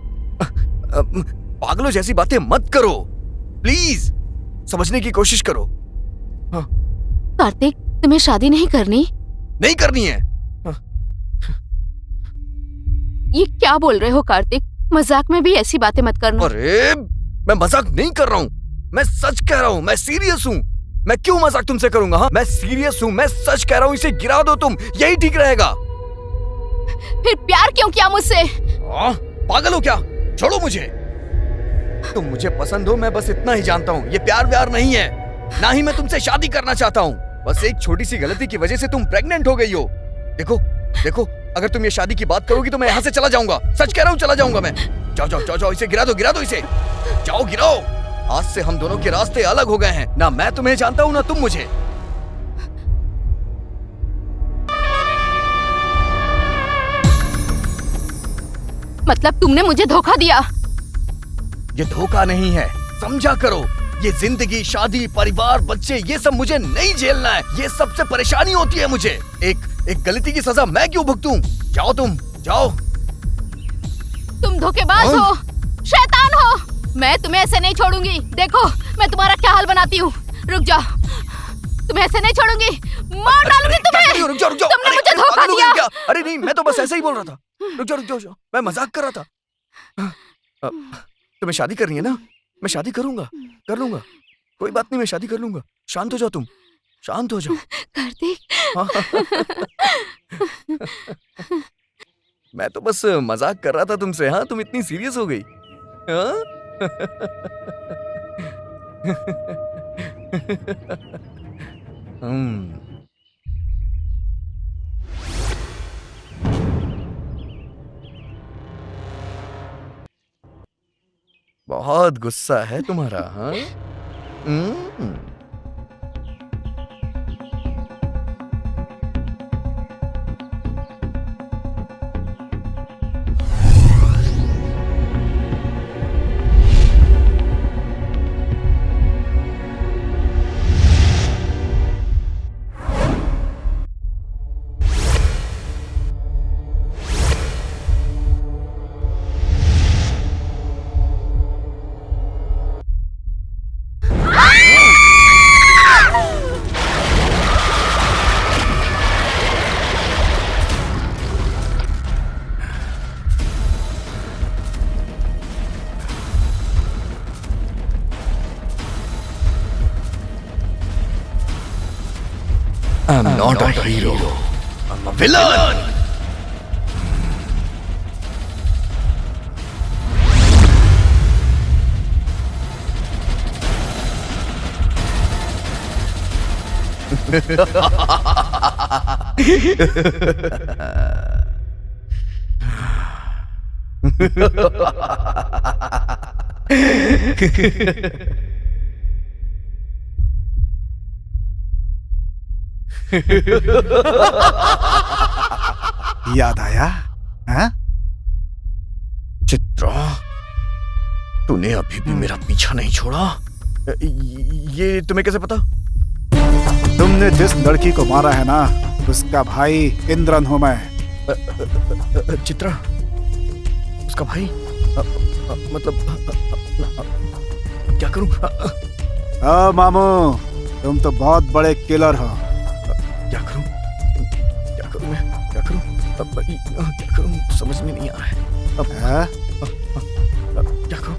पागलों जैसी बातें मत करो, प्लीज समझने की कोशिश करो। हाँ। कार्तिक, तुम्हें शादी नहीं करनी? नहीं करनी है। ये क्या बोल रहे हो कार्तिक? मजाक में भी ऐसी बातें मत करना। अरे मैं मजाक नहीं कर रहा हूँ, मैं सच कह रहा हूँ, मैं सीरियस हूँ। मैं क्यों मजाक तुमसे करूंगा? हाँ, मैं सीरियस हूँ, मैं सच कह रहा हूँ। इसे गिरा दो तुम, यही ठीक रहेगा। फिर प्यार क्यों किया मुझसे? पागल हो क्या? छोड़ो मुझे। तुम मुझे पसंद हो, मैं बस इतना ही जानता हूँ। ये प्यार व्यार नहीं है, ना ही मैं तुमसे शादी करना चाहता हूँ। बस एक छोटी सी गलती की वजह से तुम प्रेग्नेंट हो गई हो। देखो, अगर तुम ये शादी की बात करोगी तो मैं यहाँ से चला जाऊंगा। सच कह रहा हूँ, चला जाऊंगा मैं। जाओ, इसे गिरा दो इसे। जाओ, गिराओ। आज से हम दोनों के रास्ते अलग हो गए हैं। ना मैं तुम्हें जानता हूँ ना तुम मुझे। मतलब तुमने मुझे धोखा दिया? ये धोखा नहीं है, समझा करो। ये जिंदगी, शादी, परिवार, बच्चे, ये सब मुझे नहीं झेलना है। ये सबसे परेशानी होती है मुझे। एक गलती की सजा मैं क्यों भुगतूं? जाओ तुम, जाओ। तुम धोखेबाज हो, शैतान हो। मैं तुम्हें ऐसे नहीं छोड़ूंगी। देखो मैं तुम्हारा क्या हाल बनाती हूँ। रुक जाओ, तुम्हें ऐसे नहीं छोड़ूंगी, मार डालूंगी तुम्हें। रुक जाओ, रुक जाओ। तुमने मुझे अरे, धोखा पागल हो गए दिया। क्या? अरे नहीं, मैं तो बस ऐसे ही बोल रहा था। रुक जाओ, रुक जाओ, रुक जाओ। मैं मजाक कर रहा था। तुम्हें शादी करनी है ना? मैं शादी करूंगा, कर लूंगा। कोई बात नहीं, मैं शादी कर लूंगा। शांत हो जाओ तुम, शांत हो जाओ। कार्तिक, मैं तो बस मजाक कर रहा था तुमसे। हाँ, तुम इतनी सीरियस हो गई। हाँ? बहुत गुस्सा है तुम्हारा। हाँ? I'm not a hero. I'm a villain. याद आया? हाँ? चित्रा, तूने अभी भी मेरा पीछा नहीं छोड़ा। ये तुम्हें कैसे पता? तुमने जिस लड़की को मारा है ना, उसका भाई इंद्रन हूं मैं। चित्रा, उसका भाई? मतलब क्या करूं? मामू, तुम तो बहुत बड़े किलर हो। क्या करूं? क्या करूं मैं? क्या करूं? क्या करूं? समझ में नहीं आ रहा है। हाँ? क्या करूं?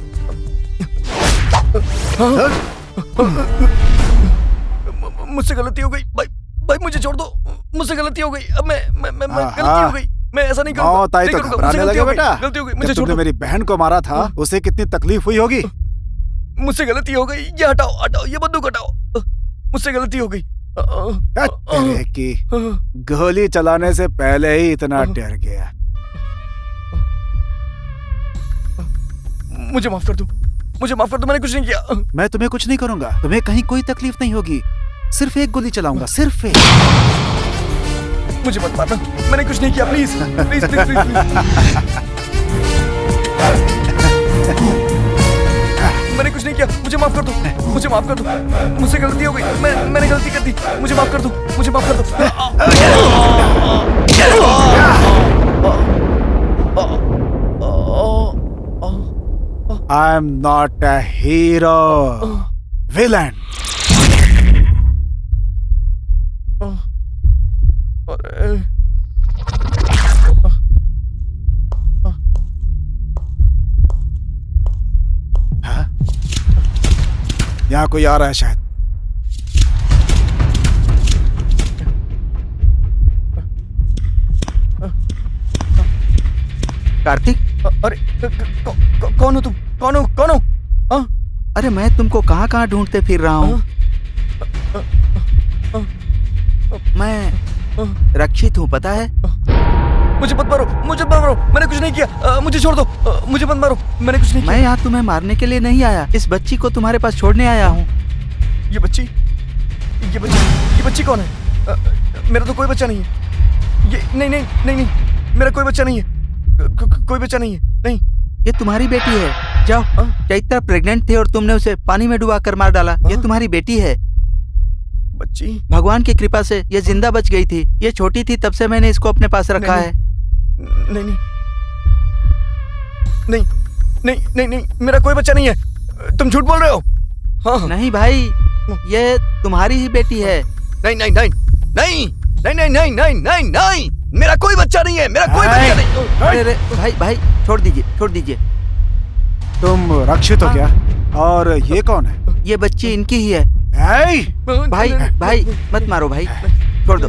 मुझसे गलती हो गई भाई। भाई मुझे छोड़ दो, मुझसे गलती हो गई। अब मैं गलती हो गई। मैं ऐसा नहीं करूंगा। मौत आई तो घबराने लगे बेटा। गलती हो गई, मुझे जब छोड़ तुमने दो। मेरी बहन को मारा था, उसे कितनी तकलीफ हुई होगी। मुझसे गलती हो गई। ये हटाओ, हटाओ, ये बंदूक हटाओ। मुझसे गलती हो गई। तेरे की गोली चलाने से पहले ही इतना डर गया। मुझे माफ कर दो, मुझे माफ कर दो। मैंने कुछ नहीं किया। मैं तुम्हें कुछ नहीं करूंगा। तुम्हें कहीं कोई तकलीफ नहीं होगी। सिर्फ एक गोली चलाऊंगा, सिर्फ एक। मुझे मत मारना, मैंने कुछ नहीं किया। Please please please please. मैंने कुछ नहीं किया। मुझे माफ कर दो, मुझे माफ कर दो। मुझसे गलती हो गई। मैंने गलती कर दी। मुझे माफ कर दो, मुझे माफ कर दो। I am not a hero, villain. यहाँ कोई आ रहा है शायद। कार्तिक, अरे कौन हो तुम? कौन हो? कौन हो? हाँ? अरे मैं तुमको कहाँ कहाँ ढूंढते फिर रहा हूँ। मैं रक्षित हूँ, पता है? मुझे मत मारो, मुझे मत मारो, मैंने कुछ नहीं किया, मुझे छोड़ दो, मुझे मत मारो, मैंने कुछ नहीं किया। मैं यहाँ तुम्हें मारने के लिए नहीं आया, इस बच्ची को तुम्हारे पास छोड़ने आया हूँ। ये बच्ची कौन है? मेरा तो कोई बच्चा नहीं है। ये नहीं, मेरा कोई बच्चा नहीं है, कोई बच्चा नहीं है, नहीं। ये तुम्हारी बेटी है। जाओ, चैत्र प्रेग्नेंट थे और तुमने उसे पानी में डुबा कर मार डाला। ये तुम्हारी बेटी है। बच्ची? भगवान की कृपा से ये जिंदा बच गई थी। ये छोटी थी तब से मैंने इसको अपने पास रखा है। नहीं, मेरा कोई बच्चा नहीं है, तुम झूठ बोल रहे हो। हाँ। नहीं भाई, ये तुम्हारी ही बेटी है। नहीं, मेरा कोई बच्चा नहीं है, मेरा कोई बच्चा नहीं। अरे भाई छोड़ दीजिए। तुम रक्षित हो क्या? और ये कौन है? ये बच्ची इनकी ही है। भाई मत मारो भाई, छोड़ दो।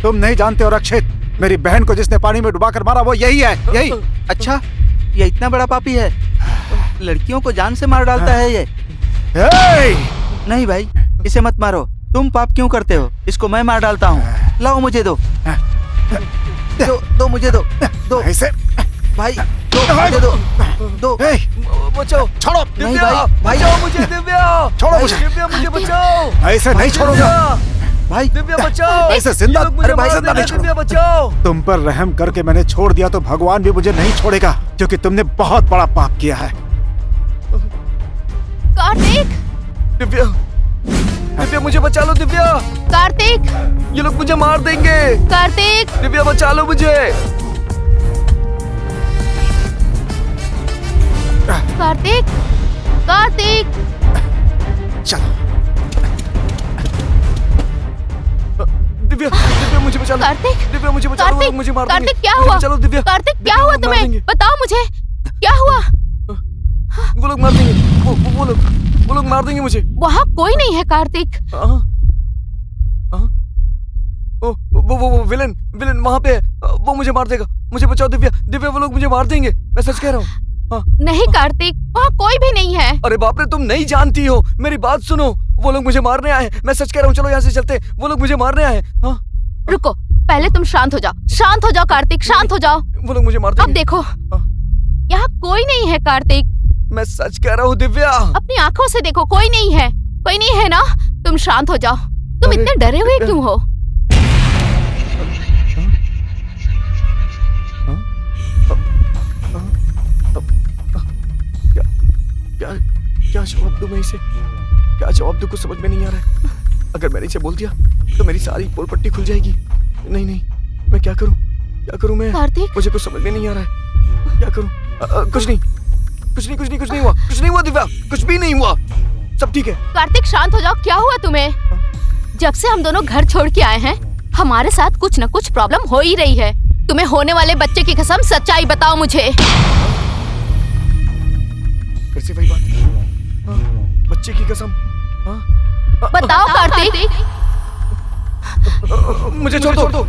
तुम नहीं जानते हो रक्षित, मेरी बहन को जिसने पानी में डुबा कर मारा वो यही है, यही। अच्छा, ये इतना बड़ा पापी है, लड़कियों को जान से मार डालता है ये। नहीं भाई, इसे मत मारो। तुम पाप क्यों करते हो? इसको मैं मार डालता हूँ। लाओ मुझे दो मुझे दो ऐसे भाई, दो बचाओ, छोड़ो। नहीं दिव्या, भाई बचाओ मुझे, दिव्या। छोड़ो मुझे। दिव्या, मुझे बचाओ। ऐसे नहीं छोड़ूंगा भाई। दिव्या बचाओ। ऐसे जिंदा, ये लोग मुझे अरे भाई मार जिंदा नहीं देंगे, दिव्या छोड़ो। बचाओ। तुम पर रहम करके मैंने छोड़ दिया तो भगवान भी मुझे नहीं छोड़ेगा, क्योंकि तुमने बहुत बड़ा पाप किया है। कार्तिक, दिव्या मुझे बचा लो, दिव्या। कार्तिक, ये लोग मुझे मार देंगे। कार्तिक, दिव्या बचा लो मुझे। कार्तिक, चलो दिव्या मुझे बचा लो। कार्तिक, दिव्या मुझे बचा लो, वो लोग मुझे मार देंगे। कार्तिक क्या मुझे हुआ? बचा लो, दिव्या। कार्तिक क्या दिव्या, हुआ वो मार तुम्हें? देंगे। बताओ मुझे क्या हुआ? वो लोग मार देंगे, वो लोग मार देंगे मुझे। वहाँ कोई नहीं है कार्तिक। वो विलन वहाँ पे है, वो मुझे मार देगा। मुझे बचाओ दिव्या, वो लोग मुझे मार देंगे, मैं सच कह रहा हूँ। नहीं कार्तिक, वहाँ कोई भी नहीं है। अरे बाप रे, तुम नहीं जानती हो, मेरी बात सुनो। वो लोग मुझे मारने आए हैं, मैं सच कह रहा हूँ। चलो यहाँ से चलते, वो लोग मुझे मारने आए हैं। रुको, पहले तुम शांत हो जाओ कार्तिक, शांत हो जाओ। वो लोग मुझे मार अब देंगे। देखो, यहाँ कोई नहीं है कार्तिक। मैं सच कह रहा हूँ दिव्या। अपनी आंखों से देखो, कोई नहीं है ना। तुम शांत हो जाओ। तुम अरे, इतने डरे हुए क्यों हो? क्या जवाब दूं मैं इसे? क्या जवाब दूं, कुछ समझ में नहीं आ रहा है। अगर मैंने इसे बोल दिया तो मेरी सारी पोल पट्टी खुल जाएगी। नहीं, मैं क्या करूं मैं? कार्तिक, मुझे कुछ समझ में नहीं आ रहा है। क्या करूं? कुछ नहीं हुआ दिव्या, कुछ भी नहीं हुआ, सब ठीक है। कार्तिक शांत हो जाओ। क्या हुआ तुम्हें? जब से हम दोनों घर छोड़ के आए हैं, हमारे साथ कुछ न कुछ प्रॉब्लम हो ही रही है। तुम्हें होने वाले बच्चे की कसम, सच्चाई बताओ मुझे। फिर से वही बात। बच्चे की कसम। बताओ कार्तिक। मुझे छोड़ दो।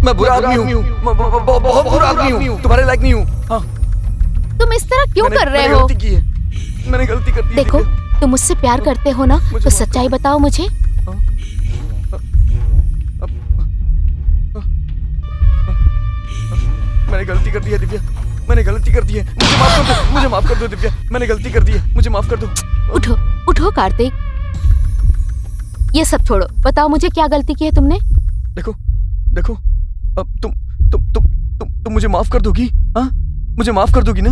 मैं बुरा आदमी हूँ, बहुत बुरा आदमी हूँ, तुम्हारे लायक नहीं हूँ। तुम इस तरह क्यों कर रहे हो? मैंने गलती कर दी। देखो, तुम मुझसे प्यार करते हो ना, तो सच्चाई बताओ मुझे। मैंने गलती कर दी है दिव्या, मैंने गलती कर दी है। मुझे माफ कर दो दिव्या, मैंने गलती कर दी है, मुझे माफ कर दो। उठो कार्तिक, ये सब छोड़ो। बताओ मुझे, क्या गलती की है तुमने? देखो, अब तुम मुझे माफ कर दोगी? हाँ, मुझे माफ कर दोगी ना?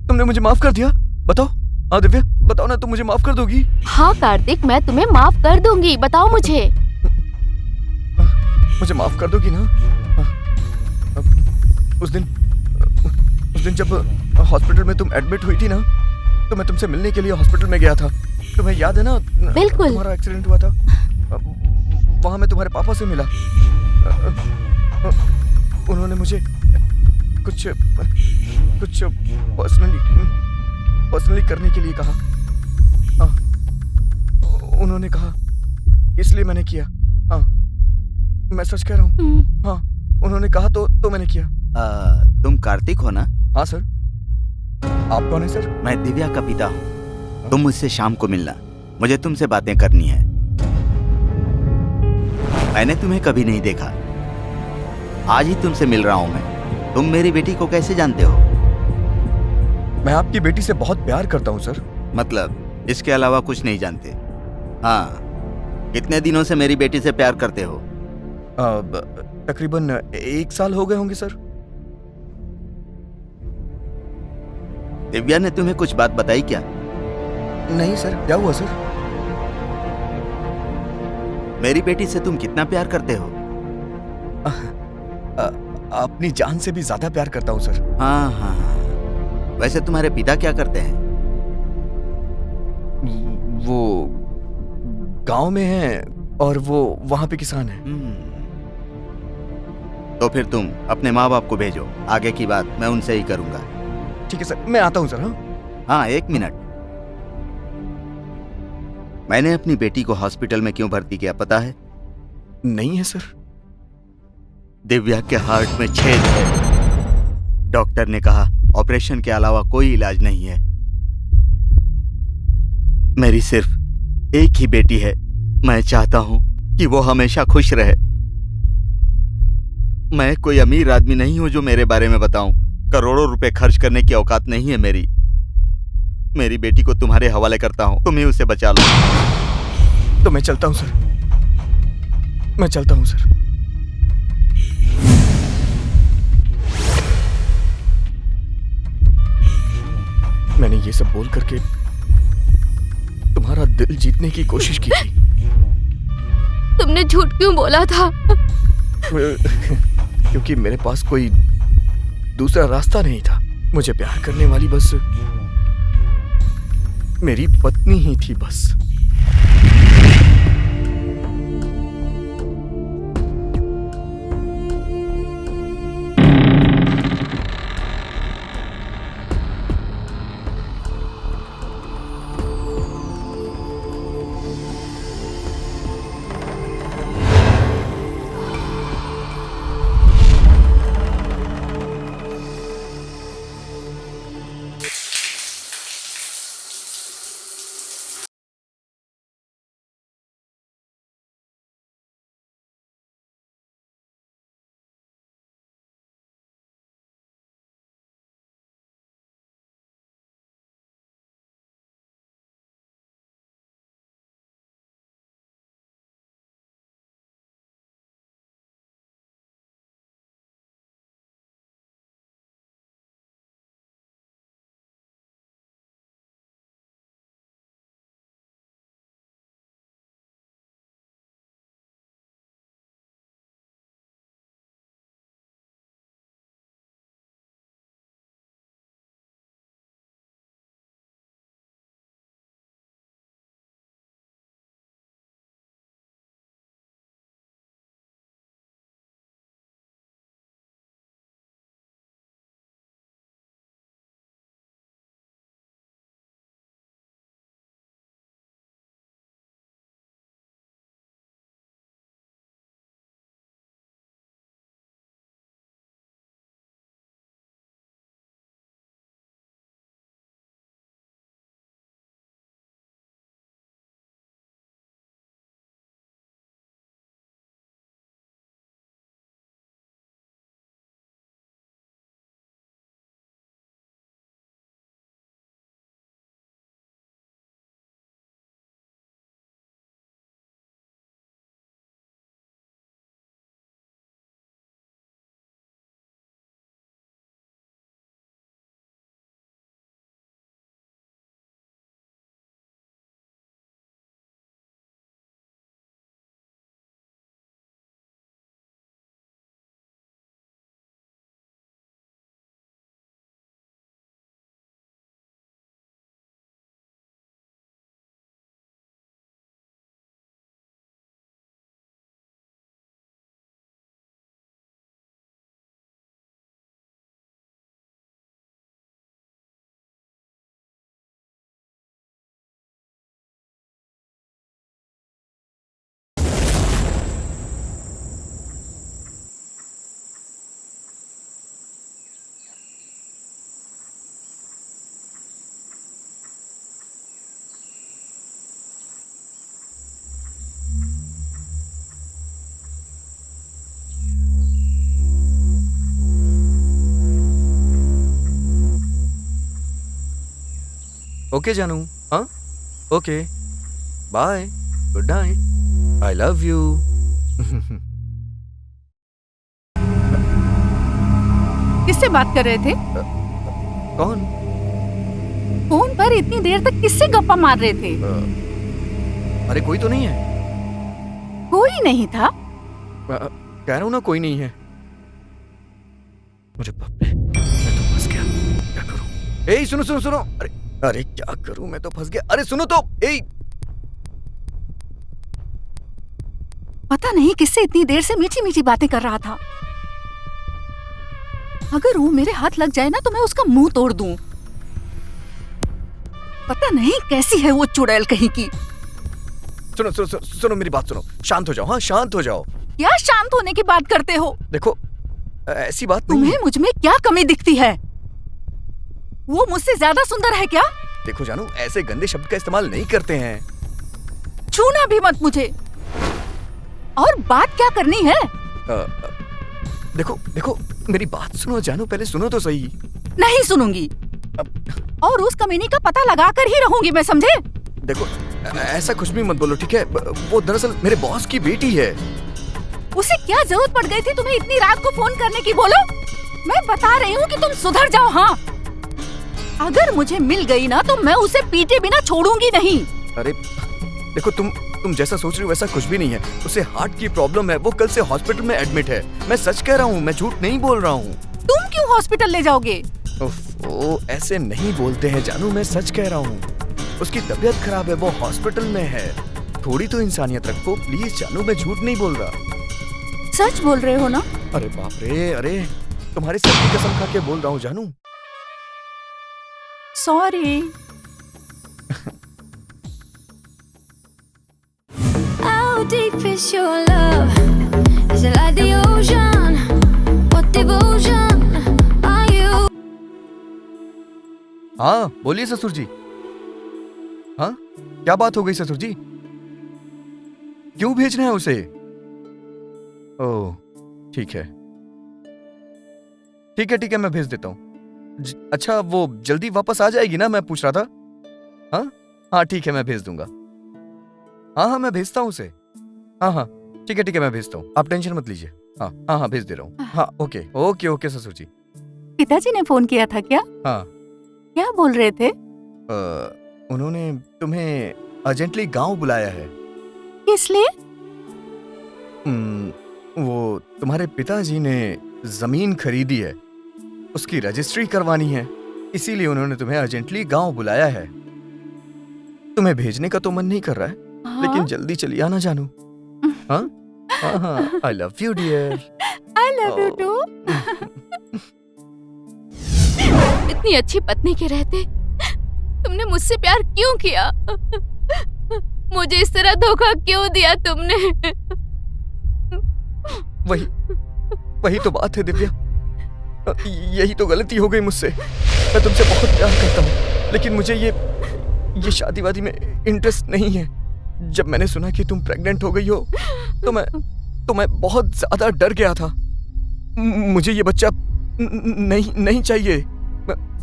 तुमने मुझे माफ कर दिया, बताओ। हाँ दिव्या, बताओ ना, तुम मुझे माफ कर दोगी? हाँ कार्तिक, मैं तुम्हें माफ कर दूंगी। बताओ मुझे माफ कर दोगी ना? उस दिन जब हॉस्पिटल में तुम एडमिट हुई थी ना, तो मैं तुमसे मिलने के लिए हॉस्पिटल में गया था। तुम्हें याद है ना? बिल्कुल। तुम्हारा एक्सीडेंट हुआ था, वहां मैं तुम्हारे पापा से मिला। उन्होंने मुझे कुछ पर्सनली करने के लिए कहा। उन्होंने कहा, इसलिए मैंने किया। हाँ, मैं सच कह रहा हूँ। हाँ, उन्होंने कहा तो मैंने किया। तुम कार्तिक हो ना? हाँ सर। आप कौन है सर? मैं दिव्या का पिता हूँ। तुम मुझसे शाम को मिलना, मुझे तुमसे बातें करनी है। मैंने तुम्हें कभी नहीं देखा, आज ही तुमसे मिल रहा हूं मैं। तुम मेरी बेटी को कैसे जानते हो? मैं आपकी बेटी से बहुत प्यार करता हूँ सर। मतलब इसके अलावा कुछ नहीं जानते? हाँ, कितने दिनों से मेरी बेटी से प्यार करते हो? अब तकरीबन 1 साल हो गए होंगे सर। दिव्या ने तुम्हें कुछ बात बताई क्या? नहीं सर, क्या हुआ सर? मेरी बेटी से तुम कितना प्यार करते हो? अपनी जान से भी ज्यादा प्यार करता हूँ सर। हाँ हाँ हाँ। वैसे तुम्हारे पिता क्या करते हैं? वो गांव में हैं और वो वहां पे किसान हैं। तो फिर तुम अपने माँ बाप को भेजो, आगे की बात मैं उनसे ही करूंगा। ठीक है सर, मैं आता हूँ सर। हाँ हाँ, 1 मिनट। मैंने अपनी बेटी को हॉस्पिटल में क्यों भर्ती किया पता है? नहीं है सर। दिव्या के हार्ट में छेद है। डॉक्टर ने कहा ऑपरेशन के अलावा कोई इलाज नहीं है। मेरी सिर्फ एक ही बेटी है। मैं चाहता हूं कि वो हमेशा खुश रहे। मैं कोई अमीर आदमी नहीं हूं जो मेरे बारे में बताऊं। करोड़ों रुपए खर्च करने की औकात नहीं है मेरी। मेरी बेटी को तुम्हारे हवाले करता हूं, तुम ही उसे बचा लो। तो मैं चलता हूं सर, मैं चलता हूं सर। मैंने ये सब बोल करके तुम्हारा दिल जीतने की कोशिश की थी। तुमने झूठ क्यों बोला था? क्योंकि मेरे पास कोई दूसरा रास्ता नहीं था। मुझे प्यार करने वाली बस मेरी पत्नी ही थी बस। ओके जानू, हाँ okay, bye, good night, I love you. किससे बात कर रहे थे? कौन? फोन पर इतनी देर तक किससे गप्पा मार रहे थे? अरे कोई तो नहीं है। कोई नहीं था। कह रहा हूँ ना कोई नहीं है। मुझे बाप रे, मैं तो फंस गया, क्या करूं? ए सुनो सुनो सुनो, अरे अरे क्या करूं, मैं तो फंस गया। अरे सुनो तो, ए पता नहीं किससे इतनी देर से मीठी मीठी बातें कर रहा था। अगर वो मेरे हाथ लग जाए ना तो मैं उसका मुंह तोड़ दूं। पता नहीं कैसी है वो चुड़ैल कहीं की। सुनो सुनो सुनो, सुनो मेरी बात सुनो, शांत हो जाओ, हाँ शांत हो जाओ। क्या शांत होने की बात करते हो? देखो ऐसी बात नहीं तुम्हें है। मुझ में क्या कमी दिखती है? वो मुझसे ज्यादा सुंदर है क्या? देखो जानू, ऐसे गंदे शब्द का इस्तेमाल नहीं करते हैं। छूना भी मत मुझे। और बात क्या करनी है? देखो देखो मेरी बात सुनो जानू, पहले सुनो तो सही। नहीं सुनूंगी। और उस कमीनी का पता लगा कर ही रहूंगी मैं, समझे? देखो ऐसा कुछ भी मत बोलो, ठीक है? वो दरअसल मेरे बॉस की बेटी है। उसे क्या जरूरत पड़ गई थी तुम्हें इतनी रात को फोन करने की? बोलो, मैं बता रही हूँ कि तुम सुधर जाओ। हाँ, अगर मुझे मिल गई ना तो मैं उसे पीटे बिना छोड़ूंगी नहीं। अरे देखो तुम जैसा सोच रही हो वैसा कुछ भी नहीं है। उसे हार्ट की प्रॉब्लम है, वो कल से हॉस्पिटल में एडमिट है। मैं सच कह रहा हूँ, मैं झूठ नहीं बोल रहा हूँ। तुम क्यों हॉस्पिटल ले जाओगे? ओह, ऐसे नहीं बोलते हैं जानू, मैं सच कह रहा हूँ। उसकी तबीयत खराब है, वो हॉस्पिटल में है। थोड़ी तो इंसानियत रखो प्लीज जानू, मैं झूठ नहीं बोल रहा। सच बोल रहे हो ना? अरे बाप रे, अरे तुम्हारी सच की कसम खा के बोल रहा हूँ जानू। Sorry. How deep is your love? Is it like the ocean? What devotion are you? हाँ बोलिए ससुर जी। हाँ क्या बात हो गई ससुर जी? क्यों भेजना है उसे? ओह ठीक है ठीक है ठीक है, मैं भेज देता हूँ। अच्छा वो जल्दी वापस आ जाएगी ना, मैं पूछ रहा था। हाँ हाँ ठीक है, मैं भेज दूंगा। हाँ हाँ मैं भेजता हूँ उसे। हाँ हाँ ठीक है मैं भेजता हूँ, आप टेंशन मत लीजिए। हाँ हाँ हाँ भेज दे रहा हूँ। हाँ ओके ओके ओके ससुर जी। पिताजी ने फोन किया था क्या? हाँ क्या बोल रहे थे? उन्होंने तुम्हें अर्जेंटली गांव बुलाया है। किस लिए? वो तुम्हारे पिताजी ने जमीन खरीदी है, उसकी रजिस्ट्री करवानी है, इसीलिए उन्होंने तुम्हें अर्जेंटली गांव बुलाया है। तुम्हें भेजने का तो मन नहीं कर रहा है, हाँ? लेकिन जल्दी चली आना जानू। हाँ हाँ, I love you dear. I love you too. इतनी अच्छी पत्नी के रहते तुमने मुझसे प्यार क्यों किया? मुझे इस तरह धोखा क्यों दिया तुमने? वही तो बात है दिव्या, यही तो गलती हो गई मुझसे। मैं तुमसे बहुत प्यार करता हूँ, लेकिन मुझे ये शादी वादी में इंटरेस्ट नहीं है। जब मैंने सुना कि तुम प्रेग्नेंट हो गई हो तो मैं बहुत ज्यादा डर गया था। मुझे ये बच्चा नहीं चाहिए।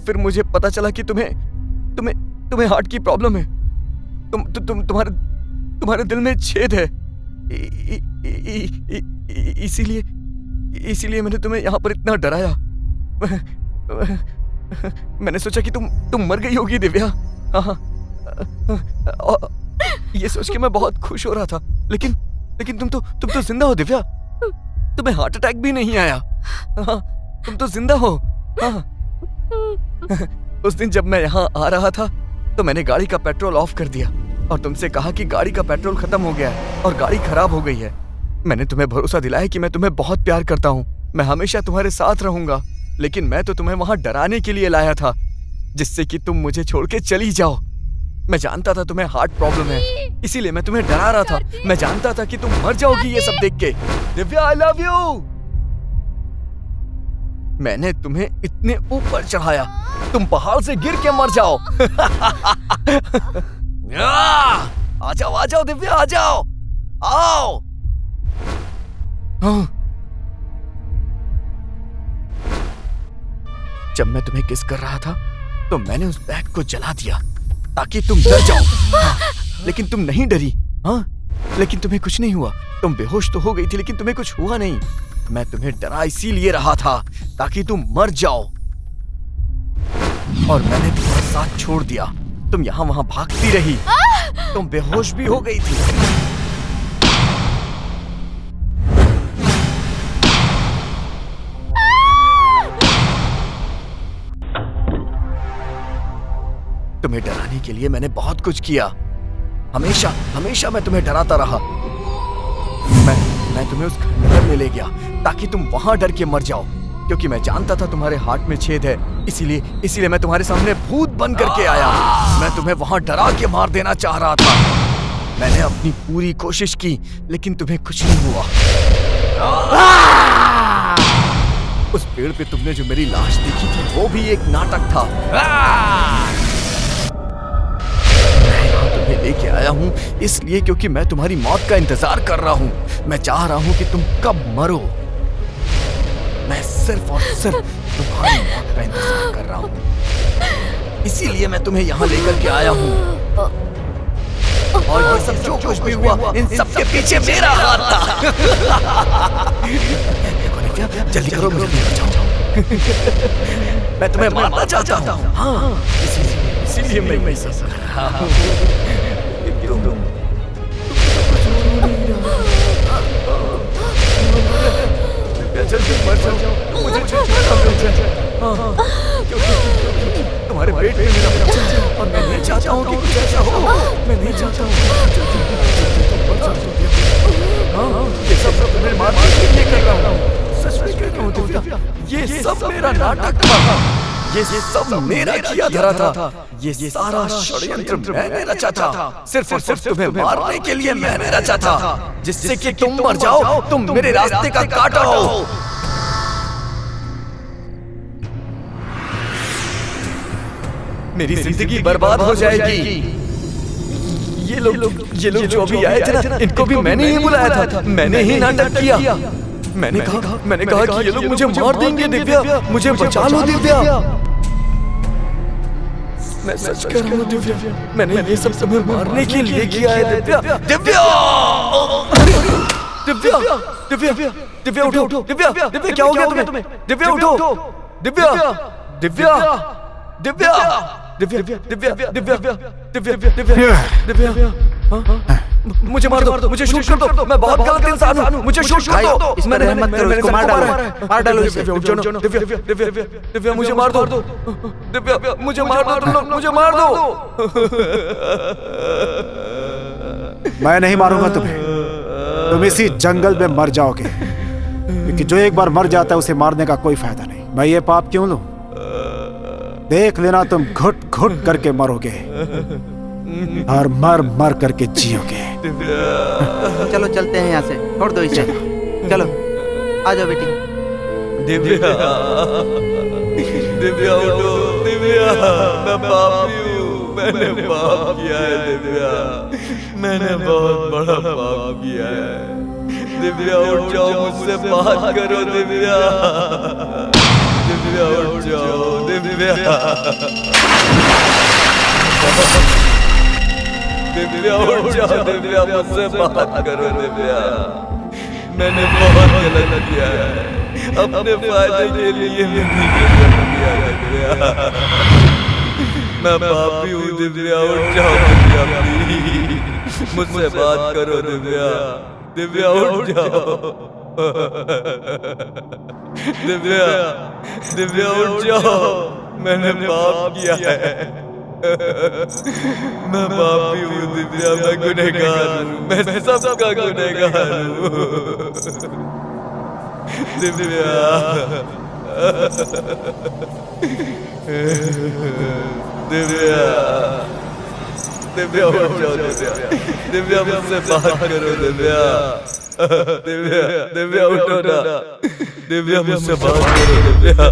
फिर मुझे पता चला कि तुम्हें हार्ट की प्रॉब्लम है। तुम्हारे दिल में छेद है। इसीलिए मैंने तुम्हें यहाँ पर इतना डराया। मैंने सोचा कि तुम मर गई होगी दिव्या। हाँ ये सोच के मैं बहुत खुश हो रहा था, लेकिन तुम तो जिंदा हो दिव्या। तुम्हें हार्ट अटैक भी नहीं आया। हाँ, तुम तो जिंदा हो। हाँ। उस दिन जब मैं यहाँ आ रहा था तो मैंने गाड़ी का पेट्रोल ऑफ कर दिया और तुमसे कहा कि गाड़ी का पेट्रोल खत्म हो गया है और गाड़ी खराब हो गई है। मैंने तुम्हें भरोसा दिलाया कि मैं तुम्हें बहुत प्यार करता हूँ, मैं हमेशा तुम्हारे साथ रहूंगा। लेकिन मैं तो तुम्हें वहां डराने के लिए लाया था, जिससे कि तुम मुझे छोड़ के चली जाओ। मैं जानता था तुम्हें हार्ट प्रॉब्लम है, इसीलिए मैं तुम्हें डरा रहा था। मैं जानता था कि तुम मर जाओगी ये सब देख के। दिव्या आई लव यू। मैंने तुम्हें इतने ऊपर चढ़ाया, तुम पहाड़ से गिर के मर जाओ। आ जाओ दिव्या, आ जाओ, आओ। जब मैं तुम्हें किस कर रहा था तो मैंने उस बैग को जला दिया। ताकि तुम डर जाओ। लेकिन तुम नहीं डरी। हाँ, लेकिन तुम्हें कुछ नहीं हुआ। तुम बेहोश तो हो गई थी लेकिन तुम्हें कुछ हुआ नहीं। मैं तुम्हें डरा इसीलिए रहा था ताकि तुम मर जाओ, और मैंने तुम्हारा साथ छोड़ दिया। तुम यहाँ वहां भागती रही, तुम बेहोश भी हो गई थी। तुम्हें डराने के लिए मैंने बहुत कुछ किया। हमेशा हमेशा मैं तुम्हें डराता रहा। मैं तुम्हें उस खंडहर में ले गया ताकि तुम वहां डर के मर जाओ, क्योंकि मैं जानता था तुम्हारे हार्ट में छेद है। इसीलिए मैं तुम्हारे सामने भूत बन करके आया। मैं तुम्हें वहां डरा के मार देना चाह रहा था। मैंने अपनी पूरी कोशिश की लेकिन तुम्हें कुछ नहीं हुआ। उस पेड़ पे तुमने जो मेरी लाश देखी थी वो भी एक नाटक था। मैं यहाँ तुम्हें लेके आया हूँ इसलिए क्योंकि मैं तुम्हारी मौत का इंतजार कर रहा हूँ। मैं चाह रहा हूँ कि तुम कब मरो। मैं सिर्फ और सिर्फ तुम्हारी मौत का इंतजार कर रहा हूँ, इसीलिए मैं तुम्हें यहाँ लेकर के आया हूँ। और ये सब जो कुछ भी हुआ इन सब के पीछे मेरा हाथ था। जल्दी करो, मुझे बचाओ। मैं तुम्हें मारना चाहता हूँ। हाँ, इसीलिए मैं सब कर रहा हूँ। जल्दी मर जाओ, मुझे तुम्हारे पेट में मेरा बच्चा है और मैं नहीं चाहता हूँ कि कुछ ऐसा हो। मैं नहीं चाहता हूँ। हाँ, ये सब तुम्हें मारने के लिए कर रहा हूँ। सच में कह रहा हूँ दिव्या, ये सब मेरा नाटक था। ये सब मेरा किया धरा था। ये सारा षड्यंत्र मैंने रचा था। सिर्फ और सिर्फ तुम्हें मारने के लिए मैंने रचा था, जिससे कि तुम मर जाओ, तुम मेरे रास्ते का कांटा हो। मेरी जिंदगी बर्बाद हो जाएगी। ये लोग जो अभी आए थे ना, इनको भी मैंने ही बुलाया था। मैंने ही नाटक किया। मैंने कहा कि ये लोग मुझे मार देंगे दिव्या, मुझे बचा लो दिव्या। मैं सच कह रहा हूँ दिव्या, मैंने ये सब तुम्हें मारने के लिए किया है दिव्या। दिव्या दिव्या दिव्या दिव्या उठो। दिव्या क्या हो गया तुम्हें? दिव्या उठो। दिव्या दिव्या दिव्या दिव्या दिव्या दिव्या दिव्या दिव्या दिव्या मुझे मार दो, मुझे शूट कर दो। मैं बहुत गलत इंसान हूँ, मुझे शूट कर दो। इस पर हिम्मत करो, इसको मार डालो इसे। दिव्या मुझे मार दो। दिव्या मुझे मार दो, मुझे मार दो। मैं नहीं मारूंगा तुम्हें। तुम इसी जंगल में मर जाओगे, क्योंकि जो एक बार मर जाता है उसे मारने का कोई फायदा नहीं। मैं ये पाप क्यों लूं? देख लेना, तुम घुट घुट करके मरोगे और मर मर करके जियोगे। चलो चलते हैं यहाँ से, छोड़ दो इसे। चलो आ जाओ बेटी। दिव्या दिव्या उठो। दिव्या मैं पापी हूँ, मैंने पाप किया है दिव्या। मैंने बहुत बड़ा पाप किया है। दिव्या उठ जाओ, मुझसे बात करो दिव्या। दिव्या उठ जाओ दिव्या। दिव्या उठ जाओ दिव्या, मुझसे बात करो दिव्या। मैंने बहुत गलत किया है, अपने फायदे के लिए मैंने गलत किया है दिव्या। मैं पापी हूँ दिव्या, उठ जाओ दिव्या प्लीज, मुझसे बात करो दिव्या। दिव्या उठ जाओ दिव्या। दिव्या उठ जाओ, मैंने पाप किया है। मैं पापी हूँ दिव्या, मैं गुनहगार हूँ, मैं सबका गुनहगार हूँ दिव्या। दिव्या दिव्या उठ जाओ दिव्या। दिव्या मुझसे बात करो दिव्या। दिव्या दिव्या उठो ना। दिव्या मुझसे बात करो दिव्या।